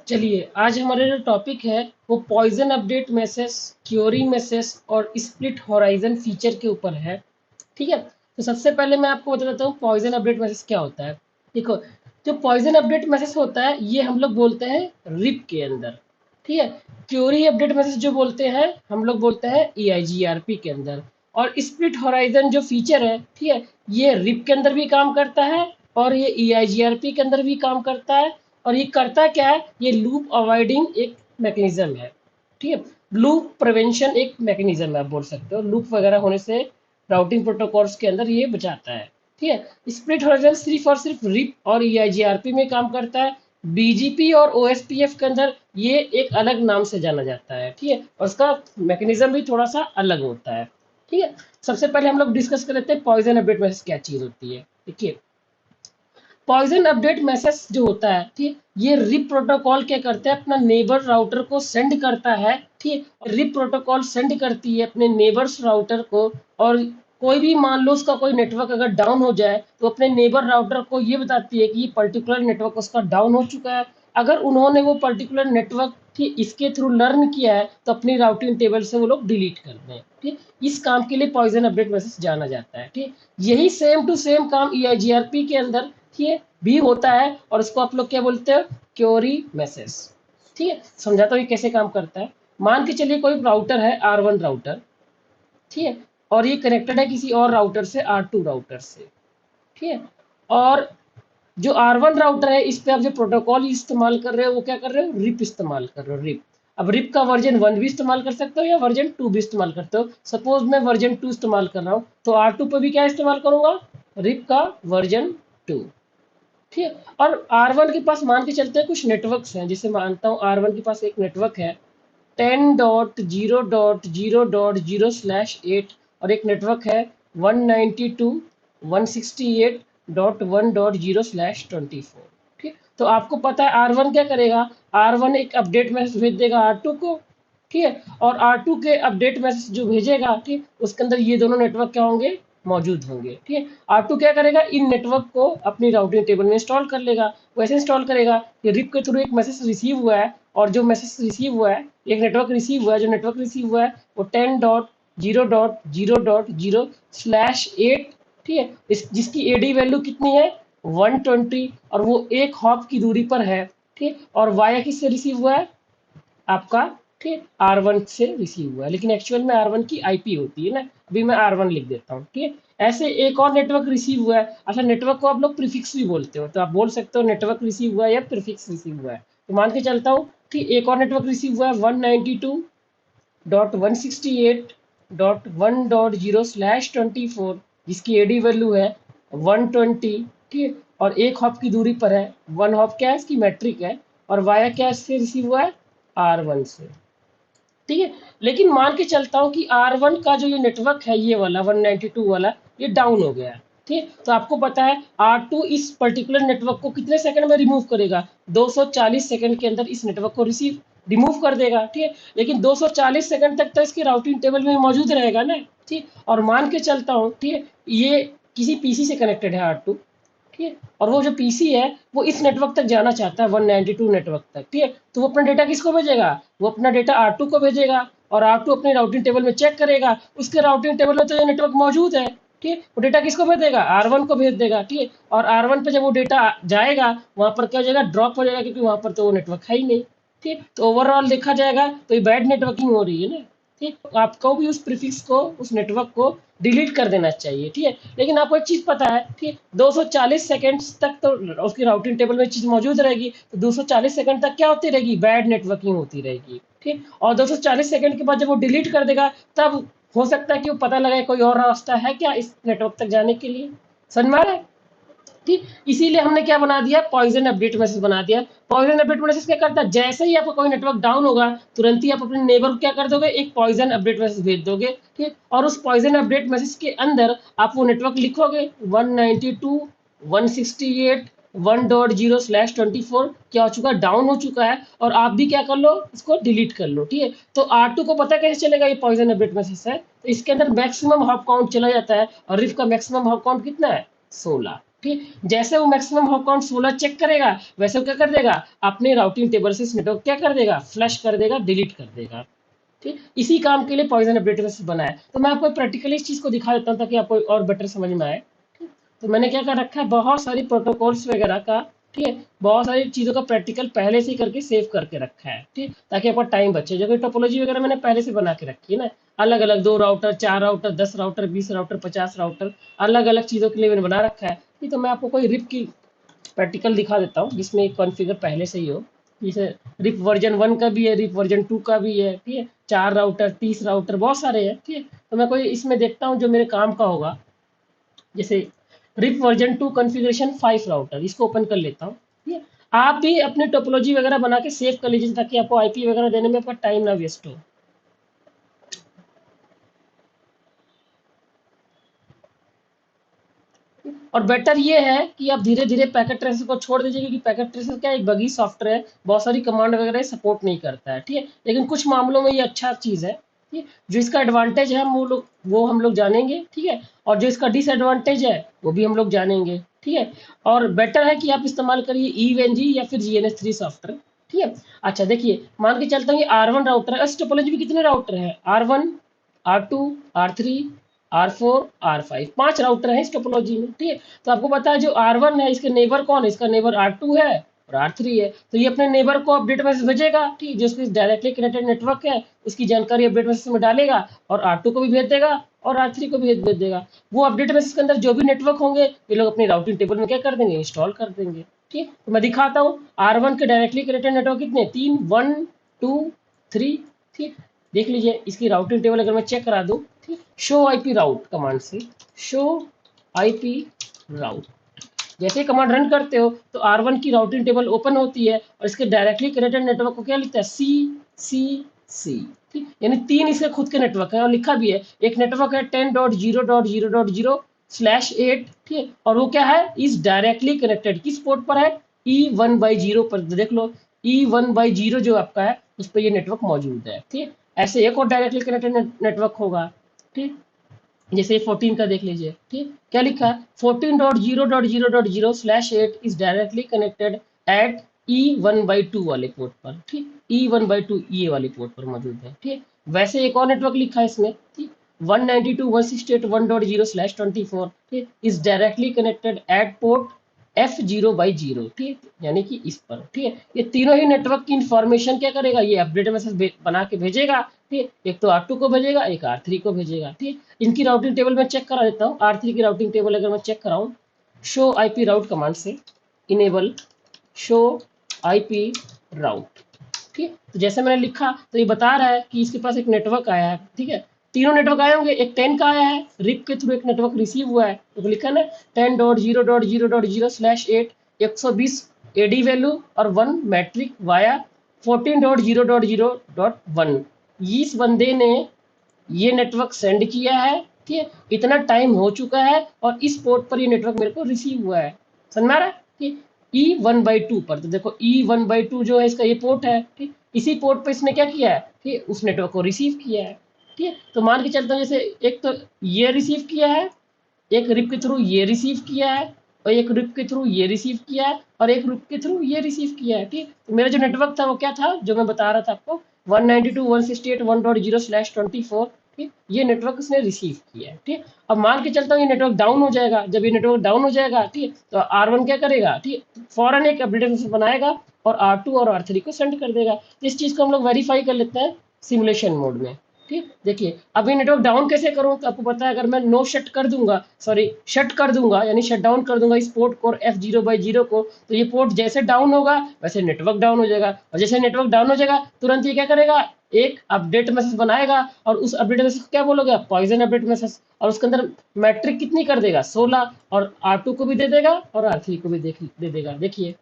चलिए आज हमारा जो टॉपिक है वो poison update message, query message और स्प्लिट होराइजन फीचर के ऊपर है। ठीक है, तो सबसे पहले मैं आपको बता देता हूँ पॉइजन अपडेट मैसेज क्या होता है। देखो, जो पॉइजन अपडेट मैसेज होता है ये हम लोग बोलते हैं रिप के अंदर। ठीक है, क्योरी अपडेट मैसेज जो बोलते हैं हम लोग बोलते हैं EIGRP के अंदर। और स्प्लिट होराइजन जो फीचर है, ठीक है, ये रिप के अंदर भी काम करता है और ये EIGRP के अंदर भी काम करता है। और ये करता क्या है, ये लूप अवॉइडिंग एक मैकेनिज्म है। ठीक है, लूप प्रिवेंशन एक मैकेनिज्म है, आप बोल सकते हो। लूप वगैरह होने से राउटिंग प्रोटोकॉल्स के अंदर ये बचाता है। ठीक है, स्प्लिट होराइजन सिर्फ और सिर्फ रिप और EIGRP में काम करता है। BGP और OSPF के अंदर ये एक अलग नाम से जाना जाता है। ठीक है, और उसका मैकेनिज्म भी थोड़ा सा अलग होता है। ठीक है, सबसे पहले हम लोग डिस्कस कर लेते हैं पॉइजन अपडेट मैसेज क्या चीज होती है। देखिए, पॉइजन अपडेट मैसेज जो होता है, ठीक, ये रिप प्रोटोकॉल क्या करते हैं, अपना नेबर राउटर को सेंड करता है। ठीक, रिप प्रोटोकॉल सेंड करती है अपने नेबर्स राउटर को। और कोई भी मान लो उसका कोई नेटवर्क अगर डाउन हो जाए तो अपने नेबर राउटर को ये बताती है कि ये पर्टिकुलर नेटवर्क उसका डाउन हो चुका है। अगर उन्होंने वो पर्टिकुलर नेटवर्क ठीक इसके थ्रू लर्न किया है तो अपनी राउटिंग टेबल से वो लोग डिलीट कर दें। ठीक, इस काम के लिए पॉइजन अपडेट मैसेज जाना जाता है। ठीक, यही सेम टू सेम काम EIGRP के अंदर ठीक है भी होता है और उसको आप लोग क्या बोलते हो, क्योरी मैसेज। ठीक है, समझाता हूँ ये कैसे काम करता है। मान के चलिए कोई राउटर है R1 राउटर, ठीक है, और ये कनेक्टेड है किसी और राउटर से R2 राउटर से। ठीक है, और जो R1 राउटर है इस पे आप जो प्रोटोकॉल इस्तेमाल कर रहे हो वो क्या कर रहे हो, रिप इस्तेमाल कर रहे हो, रिप। अब रिप का वर्जन 1 भी इस्तेमाल कर सकते हो या वर्जन 2 भी इस्तेमाल करते हो। सपोज मैं वर्जन 2 इस्तेमाल कर रहा हूँ तो R2 पे भी क्या इस्तेमाल करूंगा, रिप का वर्जन 2। ठीक है, और R1 के पास मान के चलते हैं कुछ नेटवर्क्स हैं, जिसे मानता हूँ R1 के पास एक नेटवर्क है 10.0.0.0/8 और एक नेटवर्क है 192.168.1.0/24। ठीक, तो आपको पता है R1 क्या करेगा, R1 एक अपडेट मैसेज भेज देगा R2 को। ठीक है, और R2 के अपडेट मैसेज जो भेजेगा, ठीक, उसके अंदर ये दोनों नेटवर्क क्या होंगे, मौजूद होंगे। ठीक है, R2 क्या करेगा, इन नेटवर्क को अपनी राउटिंग टेबल में इंस्टॉल कर लेगा। वैसे इंस्टॉल करेगा कि रिप के थ्रू एक मैसेज रिसीव हुआ है, और जो मैसेज रिसीव हुआ है, एक नेटवर्क रिसीव हुआ है, जो नेटवर्क रिसीव हुआ है वो 10.0.0.0/8। ठीक है, इस जिसकी एडी वैल्यू कितनी है, 120, और वो एक हॉप की दूरी पर है। ठीक, और वाया किससे रिसीव हुआ है, आपका ठीक R1 से रिसीव हुआ है, लेकिन एक्चुअल में R1 की IP होती है ना। अभी मैं R1 लिख देता हूँ। ठीक है, ऐसे एक और नेटवर्क रिसीव हुआ है। अच्छा, नेटवर्क को आप लोग प्रीफिक्स भी बोलते हो, तो आप बोल सकते हो नेटवर्क रिसीव हुआ है या प्रीफिक्स रिसीव हुआ है। तो मान के चलता हूँ कि एक और नेटवर्क रिसीव हुआ है 192.168.1.0/24, जिसकी एडी वैल्यू है 120। ठीक है, और एक हॉप की दूरी पर है। वन हॉप क्या है, इसकी मैट्रिक है। और वाया क्या से रिसीव हुआ है, R1 से। ठीक है, लेकिन मान के चलता हूँ कि R1 का जो ये नेटवर्क है, ये वाला 192 वाला, ये डाउन हो गया। ठीक, तो आपको पता है R2 इस पर्टिकुलर नेटवर्क को कितने सेकंड में रिमूव करेगा, 240 सेकंड के अंदर इस नेटवर्क को रिमूव कर देगा। ठीक है, लेकिन 240 सेकंड तक तो इसकी राउटिंग टेबल में मौजूद रहेगा ना। ठीक, और मान के चलता हूँ, ठीक है, ये किसी पीसी से कनेक्टेड है R2। ठीक है, और वो जो पीसी है वो इस नेटवर्क तक जाना चाहता है 192 नेटवर्क तक। ठीक है, तो वो अपना डेटा किसको भेजेगा, वो अपना डेटा R2 को भेजेगा, और R2 अपनी राउटिंग टेबल में चेक करेगा, उसके राउटिंग टेबल में तो ये नेटवर्क मौजूद है। ठीक है, वो डेटा किसको भेज देगा, R1 को भेज देगा। ठीक है, और R1 पे जब वो डेटा जाएगा वहां पर क्या हो जाएगा, ड्रॉप हो जाएगा, क्योंकि वहां पर तो वो नेटवर्क है ही नहीं। ठीक, तो ओवरऑल देखा जाएगा तो ये बैड नेटवर्किंग हो रही है ना। ठीक, तो आपको भी उस प्रीफिक्स को, उस नेटवर्क को डिलीट कर देना चाहिए। ठीक है, लेकिन आपको एक चीज पता है, ठीक, 240 सेकंड्स तक तो उसकी राउटिंग टेबल में चीज मौजूद रहेगी, तो 240 सेकंड तक क्या होती रहेगी, बैड नेटवर्किंग होती रहेगी। ठीक, और 240 सेकंड के बाद जब वो डिलीट कर देगा तब हो सकता है कि वो पता लगाए कोई और रास्ता है क्या इस नेटवर्क तक जाने के लिए। समझ में आ रहा है। ठीक, इसीलिए हमने क्या बना दिया, पॉइजन अपडेट मैसेज बना दिया। पॉइजन अपडेट मैसेज क्या करता है, जैसे ही आपका कोई नेटवर्क डाउन होगा तुरंत ही आप अपने नेबर को क्या कर दोगे, एक पॉइजन अपडेट मैसेज भेज दोगे। ठीक, और उस पॉइजन अपडेट मैसेज के अंदर आप वो नेटवर्क लिखोगे 192.168.1.0/24 क्या हो चुका है, डाउन हो चुका है, और आप भी क्या कर लो, इसको डिलीट कर लो। ठीक है, तो R2 को पता कैसे चलेगा ये पॉइजन अपडेट मैसेज है, तो इसके अंदर मैक्सिमम हॉप काउंट चला जाता है, और रिफ का मैक्सिमम हॉप काउंट कितना है, 16। ठीक, जैसे वो मैक्सिमम हॉप काउंट 16 चेक करेगा वैसे वो क्या कर देगा, अपने राउटिंग टेबल से इस नेटवर्क क्या कर देगा, फ्लश कर देगा, डिलीट कर देगा। ठीक, इसी काम के लिए पॉइजन अपडेट मैसेज बना है। तो मैं आपको प्रैक्टिकली इस चीज को दिखा देता हूँ ताकि आपको और बेटर समझ में आए। तो मैंने क्या कर रखा है, बहुत सारी प्रोटोकॉल्स वगैरह का, ठीक है, बहुत सारी चीज़ों का प्रैक्टिकल पहले से ही करके सेव करके रखा है, ठीक, ताकि आपका टाइम बचे। जो कि टोपोलॉजी वगैरह मैंने पहले से बना के रखी है ना, अलग अलग 2 router, 4 router, 10 router, 20 router, 50 router, अलग अलग चीज़ों के लिए मैंने बना रखा है। ठीक, तो मैं आपको कोई रिप की प्रैक्टिकल दिखा देता हूँ जिसमें कॉन्फ़िगर पहले से ही हो। जैसे रिप वर्जन 1 का भी है, रिप वर्जन 2 का भी है, ठीक है, 4 राउटर, 30 राउटर, बहुत सारे हैं। ठीक है, तो मैं कोई इसमें देखता हूँ जो मेरे काम का होगा। जैसे रिप वर्जन 2 कॉन्फ़िगरेशन 5 राउटर, इसको ओपन कर लेता हूँ। ठीक है, आप भी अपनी टोपोलॉजी वगैरह बना के सेव कर लीजिए ताकि आपको आईपी वगैरह देने में आपका टाइम ना वेस्ट हो। और बेटर ये है कि आप धीरे धीरे पैकेट ट्रेसर को छोड़ दीजिए, क्योंकि पैकेट ट्रेसर क्या एक बगी सॉफ्टवेयर है, बहुत सारी कमांड वगैरह सपोर्ट नहीं करता है। ठीक है, लेकिन कुछ मामलों में ये अच्छा चीज़ है। ठीक है, जो इसका एडवांटेज है वो हम लोग जानेंगे। ठीक है, और जो इसका डिसएडवांटेज है वो भी हम लोग जानेंगे। ठीक है, और बेटर है कि आप इस्तेमाल करिए ईवेनजी या फिर GNS3 सॉफ्टवेयर। ठीक है, अच्छा देखिए, मान के चलता हूँ ये R1 राउटर है। इस टोपोलॉजी में कितने राउटर हैं, R1, R2, R3, R4, R5, 5 router है इस टोपोलॉजी में। ठीक है, तो आपको पता है जो R1 है इसके नेबर कौन है, इसका नेबर R2 है और R3 है। तो ये अपने नेबर को अपडेट मैसेज भेजेगा, ठीक, जो इसके डायरेक्टली कनेक्टेड नेटवर्क है उसकी जानकारी अपडेट मैसेज में डालेगा, और R2 को भी भेज देगा और R3 को भी भेज देगा। वो अपडेट मैसेज के अंदर जो भी नेटवर्क होंगे ये लोग अपनी राउटिंग टेबल में क्या कर देंगे, इंस्टॉल कर देंगे। ठीक, तो मैं दिखाता हूँ। R1 के डायरेक्टली कनेक्टेड नेटवर्क कितने, 3, 1, 2, 3। ठीक, देख लीजिए इसकी राउटिंग टेबल अगर मैं चेक करा दूं, ठीक, शो आईपी राउट कमांड से, शो आईपी राउट, जैसे ही कमांड रन करते हो तो R1 की राउटिंग टेबल ओपन होती है और इसके डायरेक्टली कनेक्टेड नेटवर्क को क्या लिखता है, सी सी सी। ठीक, यानी 3 इसके खुद के नेटवर्क है और लिखा भी है, एक नेटवर्क है 10.0.0.0/8। ठीक है, और वो क्या है, इज डायरेक्टली कनेक्टेड, किस पोर्ट पर है, E1/0 पर। देख लो E1/0 जो आपका है उस पर ये नेटवर्क मौजूद है। ठीक, ऐसे एक और डायरेक्टली कनेक्टेड नेटवर्क होगा। ठीक, जैसे 14 का देख लीजिए। ठीक, क्या लिखा है, 14.0.0.0/8 is directly connected eight E1/2 वाले पोर्ट पर। ठीक, E1/2 ये वाले पोर्ट पर मौजूद है। ठीक, वैसे एक और नेटवर्क लिखा है इसमें, ठीक, 192.168.1.0/24, ठीक, is directly connected eight port F0/0। ठीक, यानी कि इस पर। ठीक है, ये तीनों ही नेटवर्क की इंफॉर्मेशन क्या करेगा, ये अपडेट मैसेज बना के भेजेगा। ठीक, एक तो R2 को भेजेगा, एक R3 को भेजेगा। ठीक, इनकी राउटिंग टेबल में चेक करा देता हूँ। R3 की राउटिंग टेबल अगर मैं चेक कराऊँ, शो आईपी राउट कमांड से, इनेबल शो आईपी राउट। ठीक, तो जैसे मैंने लिखा तो ये बता रहा है कि इसके पास एक नेटवर्क आया है। ठीक है, तीनों नेटवर्क आए होंगे, एक 10 का आया है, रिप के थ्रू एक नेटवर्क रिसीव हुआ है, तो लिखा है ना 10.0.0.0/8, 120 एडी वैल्यू और 1 मैट्रिक वाया 14.0.0.1। इस बंदे ने ये नेटवर्क सेंड किया है। ठीक है, इतना टाइम हो चुका है और इस पोर्ट पर ये नेटवर्क मेरे को रिसीव हुआ है। समझ में आ रहा है, ठीक, E1/2 पर। तो देखो E1/2 जो है इसका ये पोर्ट है। ठीक, इसी पोर्ट पर इसने क्या किया है, ठीक, उस नेटवर्क को रिसीव किया है। ठीक है, तो मान के चलता हूँ जैसे एक तो ये रिसीव किया है, एक रिप के थ्रू ये रिसीव किया है, और एक रिप के थ्रू ये रिसीव किया है, और एक रिप के थ्रू ये रिसीव किया है। ठीक, तो मेरा जो नेटवर्क था वो क्या था, जो मैं बता रहा था आपको, 192.168.1.0/24। ठीक, ये नेटवर्क उसने रिसीव किया है। ठीक, अब मान के चलता हूँ ये नेटवर्क डाउन हो जाएगा। जब ये नेटवर्क डाउन हो जाएगा, ठीक, तो R1 क्या करेगा, ठीक, फौरन एक अपडेट मैसेज बनाएगा और R2 और R3 को सेंड कर देगा। इस चीज़ को हम लोग वेरीफाई कर लेते हैं सिमुलेशन मोड में। ठीक, देखिए अभी नेटवर्क डाउन कैसे करूं, तो आपको पता है अगर मैं नो शट कर दूंगा, सॉरी शट कर दूंगा, यानी शट डाउन कर दूंगा इस पोर्ट को F0/0 को, तो ये पोर्ट जैसे डाउन होगा वैसे नेटवर्क डाउन हो जाएगा, और जैसे नेटवर्क डाउन हो जाएगा तुरंत ये क्या करेगा, एक अपडेट मैसेज बनाएगा, और उस अपडेट मैसेज को क्या बोलोगे, पॉइजन अपडेट मैसेज, और उसके अंदर मैट्रिक कितनी कर देगा, 16, और R2 को भी दे देगा और R3 को भी दे देगा। देखिए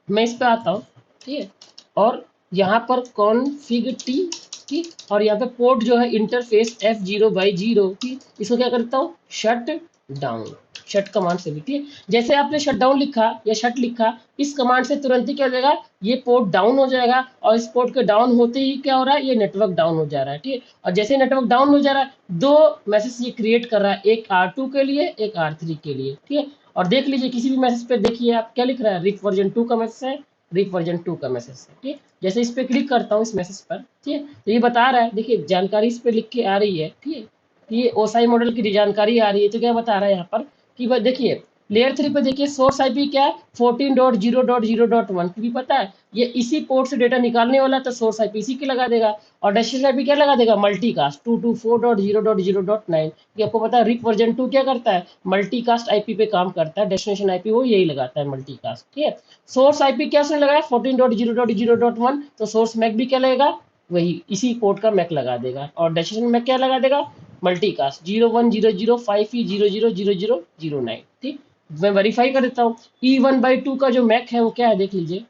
मैं इस पे आता हूँ, ठीक है, और यहाँ पर कॉन्फिग टी, ठीक, और यहाँ पे पोर्ट जो है इंटरफेस F0/0, ठीक, इसको क्या करता हूँ, शट डाउन, शट कमांड से भी, ठीक है। जैसे आपने शट डाउन लिखा या शट लिखा, इस कमांड से तुरंत ही क्या हो जाएगा, ये पोर्ट डाउन हो जाएगा, और इस पोर्ट के डाउन होते ही क्या हो रहा है, ये नेटवर्क डाउन हो जा रहा है, ठीक है। और जैसे नेटवर्क डाउन हो जा रहा है, दो मैसेज ये क्रिएट कर रहा है, एक R2 के लिए, एक R3 के लिए, ठीक है। और देख लीजिए किसी भी मैसेज पे देखिए आप क्या लिख रहा है, रिप वर्जन 2 का मैसेज है, रिप वर्जन 2 का मैसेज है, ठीक है। जैसे इस पे क्लिक करता हूँ इस मैसेज पर, ठीक है, तो ये बता रहा है, देखिए जानकारी इस पे लिख के आ रही है, ठीक है। ये ओसाई मॉडल की जानकारी आ रही है, तो क्या बता रहा है यहाँ पर कि भाई देखिए लेयर 3 पे देखिए सोर्स आईपी क्या है 14.0.0.1, क्योंकि पता है ये इसी पोर्ट से डेटा निकालने वाला है, तो सोर्स आईपी इसी के लगा देगा। और डेस्टिनेशन आईपी क्या लगा देगा, मल्टीकास्ट 224.0.0.9। ये आपको पता है रिप वर्जन 2 क्या करता है, मल्टीकास्ट आईपी पे काम करता है, डेस्टिनेशन आईपी वो यही लगाता है, मल्टीकास्ट, ठीक है। सोर्स आईपी क्या उसने लगाया 14.0.0.1, तो सोर्स मैक भी क्या लगेगा, वही इसी पोर्ट का मैक लगा देगा। और डेस्टिनेशन मैक क्या लगा देगा, मल्टीकास्ट 010055000009, ठीक। मैं वेरीफाई कर देता हूँ। E1/2 का जो मैक है वो क्या है देख लीजिए,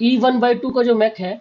E1/2 का जो मैक है,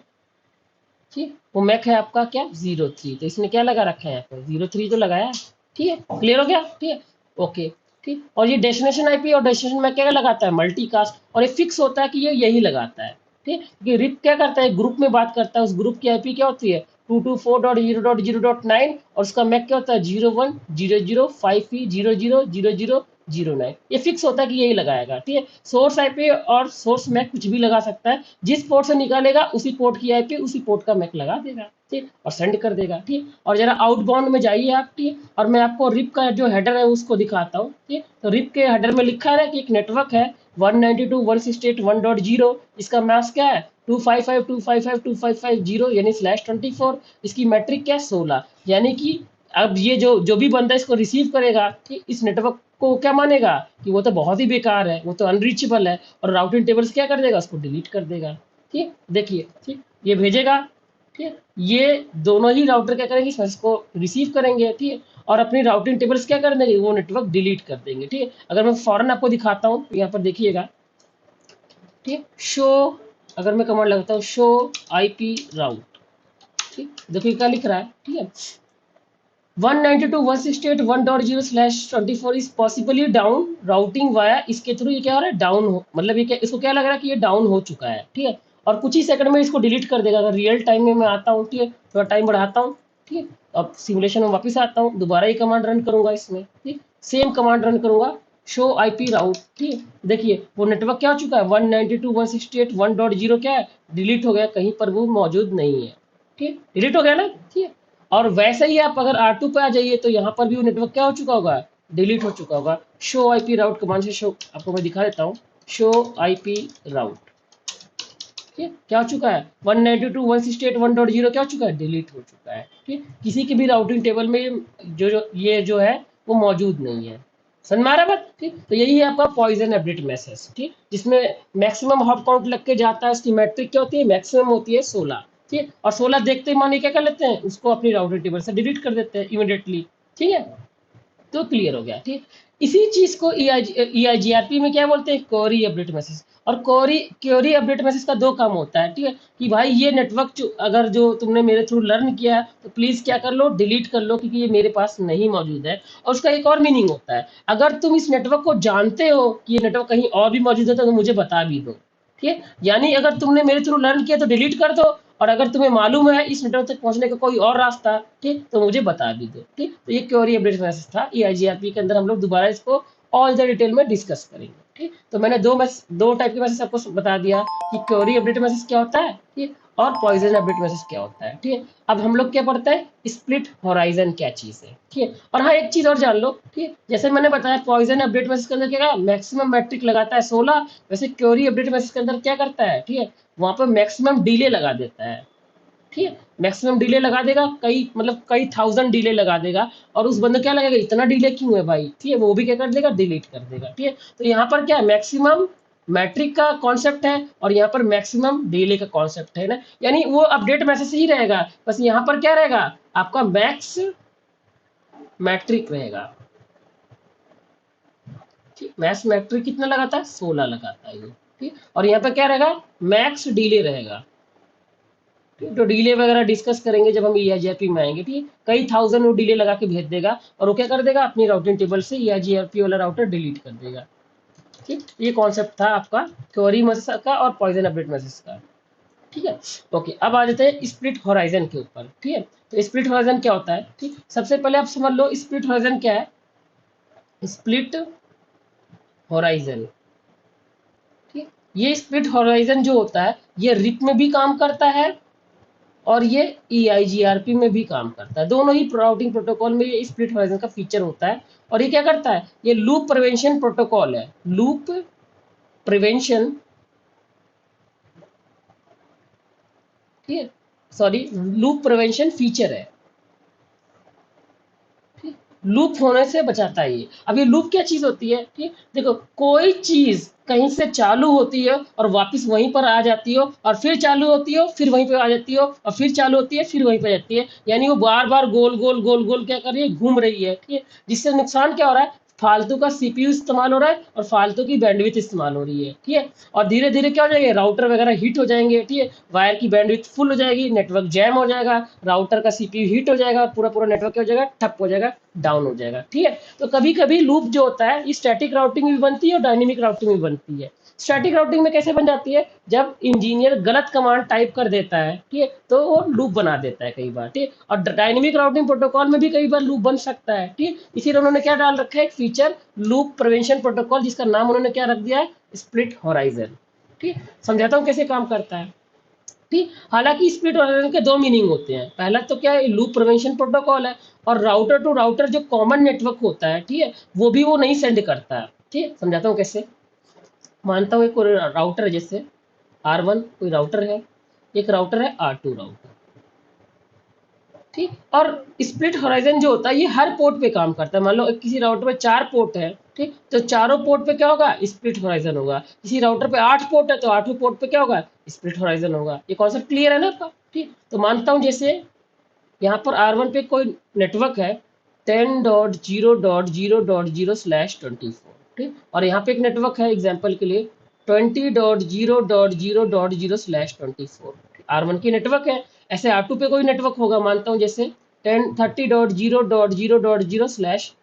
ठीक, वो मैक है आपका क्या 03, तो इसने क्या लगा रखा है यहाँ पे 03 तो लगाया है, ठीक है। क्लियर हो गया, ठीक है, ओके, ठीक। और ये डेस्टिनेशन आईपी और डेस्टिनेशन मैक क्या लगाता है, मल्टीकास्ट, और ये फिक्स होता है कि ये यही लगाता है, ठीक। क्योंकि रिप क्या करता है, ग्रुप में बात करता है, उस ग्रुप की आईपी क्या होती है 224.0.0.9, और उसका मैक क्या होता है 010053000009। ये फिक्स होता है कि यही लगाएगा, ठीक है। सोर्स आईपी और सोर्स मैक कुछ भी लगा सकता है, जिस पोर्ट से निकालेगा उसी पोर्ट की आईपी उसी पोर्ट का मैक लगा देगा, ठीक, और सेंड कर देगा, ठीक। और जरा आउटबाउंड में जाइए आप, ठीक, और मैं आपको रिप का जो हेडर है उसको दिखाता हूँ, ठीक। तो रिप के हेडर में लिखा है ना कि एक नेटवर्क है 192.168.1.0, इसका मैक्स क्या है 255.255.255.0 यानी /24, इसकी मैट्रिक क्या है 16, यानी कि अब ये जो भी बंदा इसको रिसीव करेगा, ठीक, इस नेटवर्क को क्या मानेगा कि वो तो बहुत ही बेकार है, वो तो अनरीचेबल है, और राउटिंग टेबल्स क्या कर देगा, उसको डिलीट कर देगा, ठीक। देखिए, ठीक, ये भेजेगा, ठीक, ये दोनों ही राउटर क्या करेंगे, इस मैसेज को रिसीव करेंगे, ठीक है, और अपनी राउटिंग टेबल्स क्या कर देंगे, वो नेटवर्क डिलीट कर देंगे, ठीक है। अगर मैं फौरन आपको दिखाता हूँ यहाँ पर देखिएगा, ठीक, शो, अगर मैं कमांड लगाता हूँ शो आईपी राउट, ठीक, देखिए क्या लिख रहा है, ठीक है, 192.168.1.0/24 is possibly down routing via, इसके थ्रू ये क्या हो रहा है डाउन हो, मतलब ये क्या, इसको क्या लग रहा है कि ये डाउन हो चुका है, ठीक है। और कुछ ही सेकंड में इसको डिलीट कर देगा। अगर रियल टाइम में मैं आता हूँ, ठीक है, थोड़ा टाइम बढ़ाता हूँ, ठीक है, अब सिमुलेशन में वापस आता हूँ, दोबारा ये कमांड रन करूंगा इसमें, ठीक, सेम कमांड रन करूंगा शो आईपी राउट, ठीक, देखिए वो नेटवर्क क्या हो चुका है 192.168.1.0 क्या है डिलीट हो गया, कहीं पर वो मौजूद नहीं है, ठीक, डिलीट हो गया ना, ठीक है। और वैसे ही आप अगर R2 पे आ जाइए तो यहाँ पर भी वो नेटवर्क क्या हो चुका होगा, डिलीट हो चुका होगा। शो आईपी राउट कमांड से शो आपको मैं दिखा देता हूँ, शो आईपी राउट, ठीक, क्या हो चुका है 192.168.1.0 क्या हो चुका है डिलीट हो चुका है, ठीक। किसी के भी राउटिंग टेबल में ये जो है वो मौजूद नहीं है, समझ में आ रहा है बात, ठीक। तो यही है आपका पॉइजन अपडेट मैसेज, ठीक, जिसमें मैक्सिमम हॉप काउंट लग के जाता है, उसकी मैट्रिक क्या होती है मैक्सिमम होती है 16, ठीक। और 16 देखते ही मानिए क्या कर लेते हैं, उसको अपनी राउटिंग टेबल से डिलीट कर देते हैं इमीडिएटली, ठीक है। तो क्लियर हो गया, ठीक। इसी चीज को EIGRP में क्या बोलते हैं, क्वेरी अपडेट मैसेज। और क्वेरी अपडेट मैसेज का दो काम होता है, ठीक है, कि भाई ये नेटवर्क अगर जो तुमने मेरे थ्रू लर्न किया है तो प्लीज क्या कर लो डिलीट कर लो, क्योंकि ये मेरे पास नहीं मौजूद है। और उसका एक और मीनिंग होता है, अगर तुम इस नेटवर्क को जानते हो कि ये नेटवर्क कहीं और भी मौजूद है तो मुझे बता भी दो, ठीक है। यानी अगर तुमने मेरे थ्रू लर्न किया तो डिलीट कर दो, और अगर तुम्हें मालूम है इस नेटवर्क तक पहुंचने का कोई और रास्ता, ठीक, तो मुझे बता भी दो, ठीक। तो ये क्वेरी अपडेट मैसेज था EIGRP के अंदर, हम लोग दोबारा इसको ऑल द डिटेल में डिस्कस करेंगे, ठीक। तो मैंने दो टाइप के मैसेज आपको बता दिया कि क्वेरी अपडेट मैसेज क्या होता है, ठीक, और पॉइजन अपडेट मैसेज क्या होता है, ठीक है। अब हम लोग क्या पढ़ते हैं स्प्लिट होराइजन क्या चीज है, ठीक है। और हाँ एक चीज और जान लो, ठीक है, जैसे मैंने बताया पॉइजन अपडेट मैसेज के अंदर क्या मैक्सिमम मैट्रिक लगाता है 16, वैसे क्वेरी अपडेट मैसेज के अंदर क्या करता है, ठीक है, वहां पर मैक्सिमम डिले लगा देता है, ठीक है। मैक्सिमम डिले लगा देगा, कई मतलब कई थाउजेंड डिले लगा देगा, और उस बंदे क्या लगेगा इतना डिले क्यों है भाई, ठीक है, वो भी क्या कर देगा डिलीट कर देगा, ठीक है। तो यहाँ पर क्या मैक्सिमम मैट्रिक का कॉन्सेप्ट है और यहाँ पर मैक्सिमम डिले का कॉन्सेप्ट है ना, यानी वो अपडेट मैसेज ही रहेगा, बस यहाँ पर क्या रहेगा आपका मैक्स मैट्रिक रहेगा, ठीक। मैक्स मैट्रिक कितना लगाता है 16 लगाता है ये, ठीक। और यहाँ पर क्या रहेगा मैक्स डिले रहेगा, ठीक, तो डिले वगैरह डिस्कस करेंगे जब हम EIGRP में आएंगे। ठीक, कई थाउजेंड वो डिले लगा के भेज देगा और वो क्या कर देगा, अपनी राउटिंग टेबल से EIGRP वाला राउटर डिलीट कर देगा। ठीक, ये कॉन्सेप्ट था आपका क्वेरी मैसेज का और पॉइजन अपडेट मैसेज का। ठीक है, ओके, अब आ जाते हैं स्प्लिट होराइजन के ऊपर। ठीक है, तो स्प्लिट होराइजन क्या होता है? ठीक, सबसे पहले आप समझ लो स्प्लिट होराइजन क्या है। स्प्लिट होराइजन, ठीक, ये स्प्लिट होराइजन जो होता है ये रिप में भी काम करता है और ये EIGRP में भी काम करता है। दोनों ही राउटिंग प्रोटोकॉल में ये स्प्लिट होराइजन का फीचर होता है। और ये क्या करता है, ये लूप प्रिवेंशन प्रोटोकॉल है। लूप प्रिवेंशन, ठीक है, सॉरी, लूप प्रिवेंशन फीचर है। लूप होने से बचाता है ये। अब ये लूप क्या चीज होती है? ठीक, देखो, कोई चीज कहीं से चालू होती है और वापस वहीं पर आ जाती हो, और फिर चालू होती हो फिर वहीं पर आ जाती हो, और फिर चालू होती है फिर वहीं पर जाती है, यानी वो बार बार गोल गोल गोल गोल क्या कर रही है, घूम रही है। ठीक है, जिससे नुकसान क्या हो रहा है, फालतू का CPU इस्तेमाल हो रहा है और फालतू की बैंडविड्थ इस्तेमाल हो रही है। ठीक है, और धीरे धीरे क्या हो जाएगा, राउटर वगैरह हीट हो जाएंगे। ठीक है, वायर की बैंडविड्थ फुल हो जाएगी, नेटवर्क जैम हो जाएगा, राउटर का CPU हीट हो जाएगा, पूरा पूरा नेटवर्क क्या हो जाएगा, ठप हो जाएगा, डाउन हो जाएगा। ठीक है, तो कभी कभी लूप जो होता है ये स्टैटिक राउटिंग में भी बनती है और डायनेमिक राउटिंग में भी बनती है। स्टैटिक राउटिंग में कैसे बन जाती है, जब इंजीनियर गलत कमांड टाइप कर देता है, ठीक है, तो वो लूप बना देता है कई बार। ठीक है, और डायनेमिक राउटिंग प्रोटोकॉल में भी कई बार लूप बन सकता है। ठीक है, इसीलिए उन्होंने क्या डाल रखा है, एक फीचर लूप प्रिवेंशन प्रोटोकॉल, जिसका नाम उन्होंने क्या रख दिया है, स्प्लिट होराइजन। ठीक, समझाता हूँ कैसे काम करता है। ठीक, हालांकि स्प्लिट होराइजन के दो मीनिंग होते हैं। पहला तो क्या है, लूप प्रिवेंशन प्रोटोकॉल है, और राउटर टू राउटर जो कॉमन नेटवर्क होता है, ठीक है, वो भी वो नहीं सेंड करता है। ठीक, समझाता हूँ कैसे। मानता हूँ एक राउटर है, जैसे R1 कोई राउटर है, एक राउटर है R2 राउटर। ठीक, और स्प्लिट होराइजन जो होता है ये हर पोर्ट पे काम करता है। मान लो किसी राउटर पे 4 पोर्ट है, ठीक, तो चारों पोर्ट पे क्या होगा, स्प्लिट होराइजन होगा। किसी राउटर पे 8 पोर्ट है तो 8 पोर्ट पे क्या होगा, स्प्लिट होराइजन होगा। ये कॉन्सेप्ट क्लियर है ना आपका? ठीक, तो मानता हूँ जैसे यहाँ पर R1 पे कोई नेटवर्क है 10.0.0.0/24, ठीक, और यहाँ पे एक नेटवर्क है एग्जाम्पल के लिए 20.0.0.0/24। R1 की नेटवर्क है। ऐसे R2 पे कोई नेटवर्क होगा, मानता हूँ जैसे 10.30.0.0.0/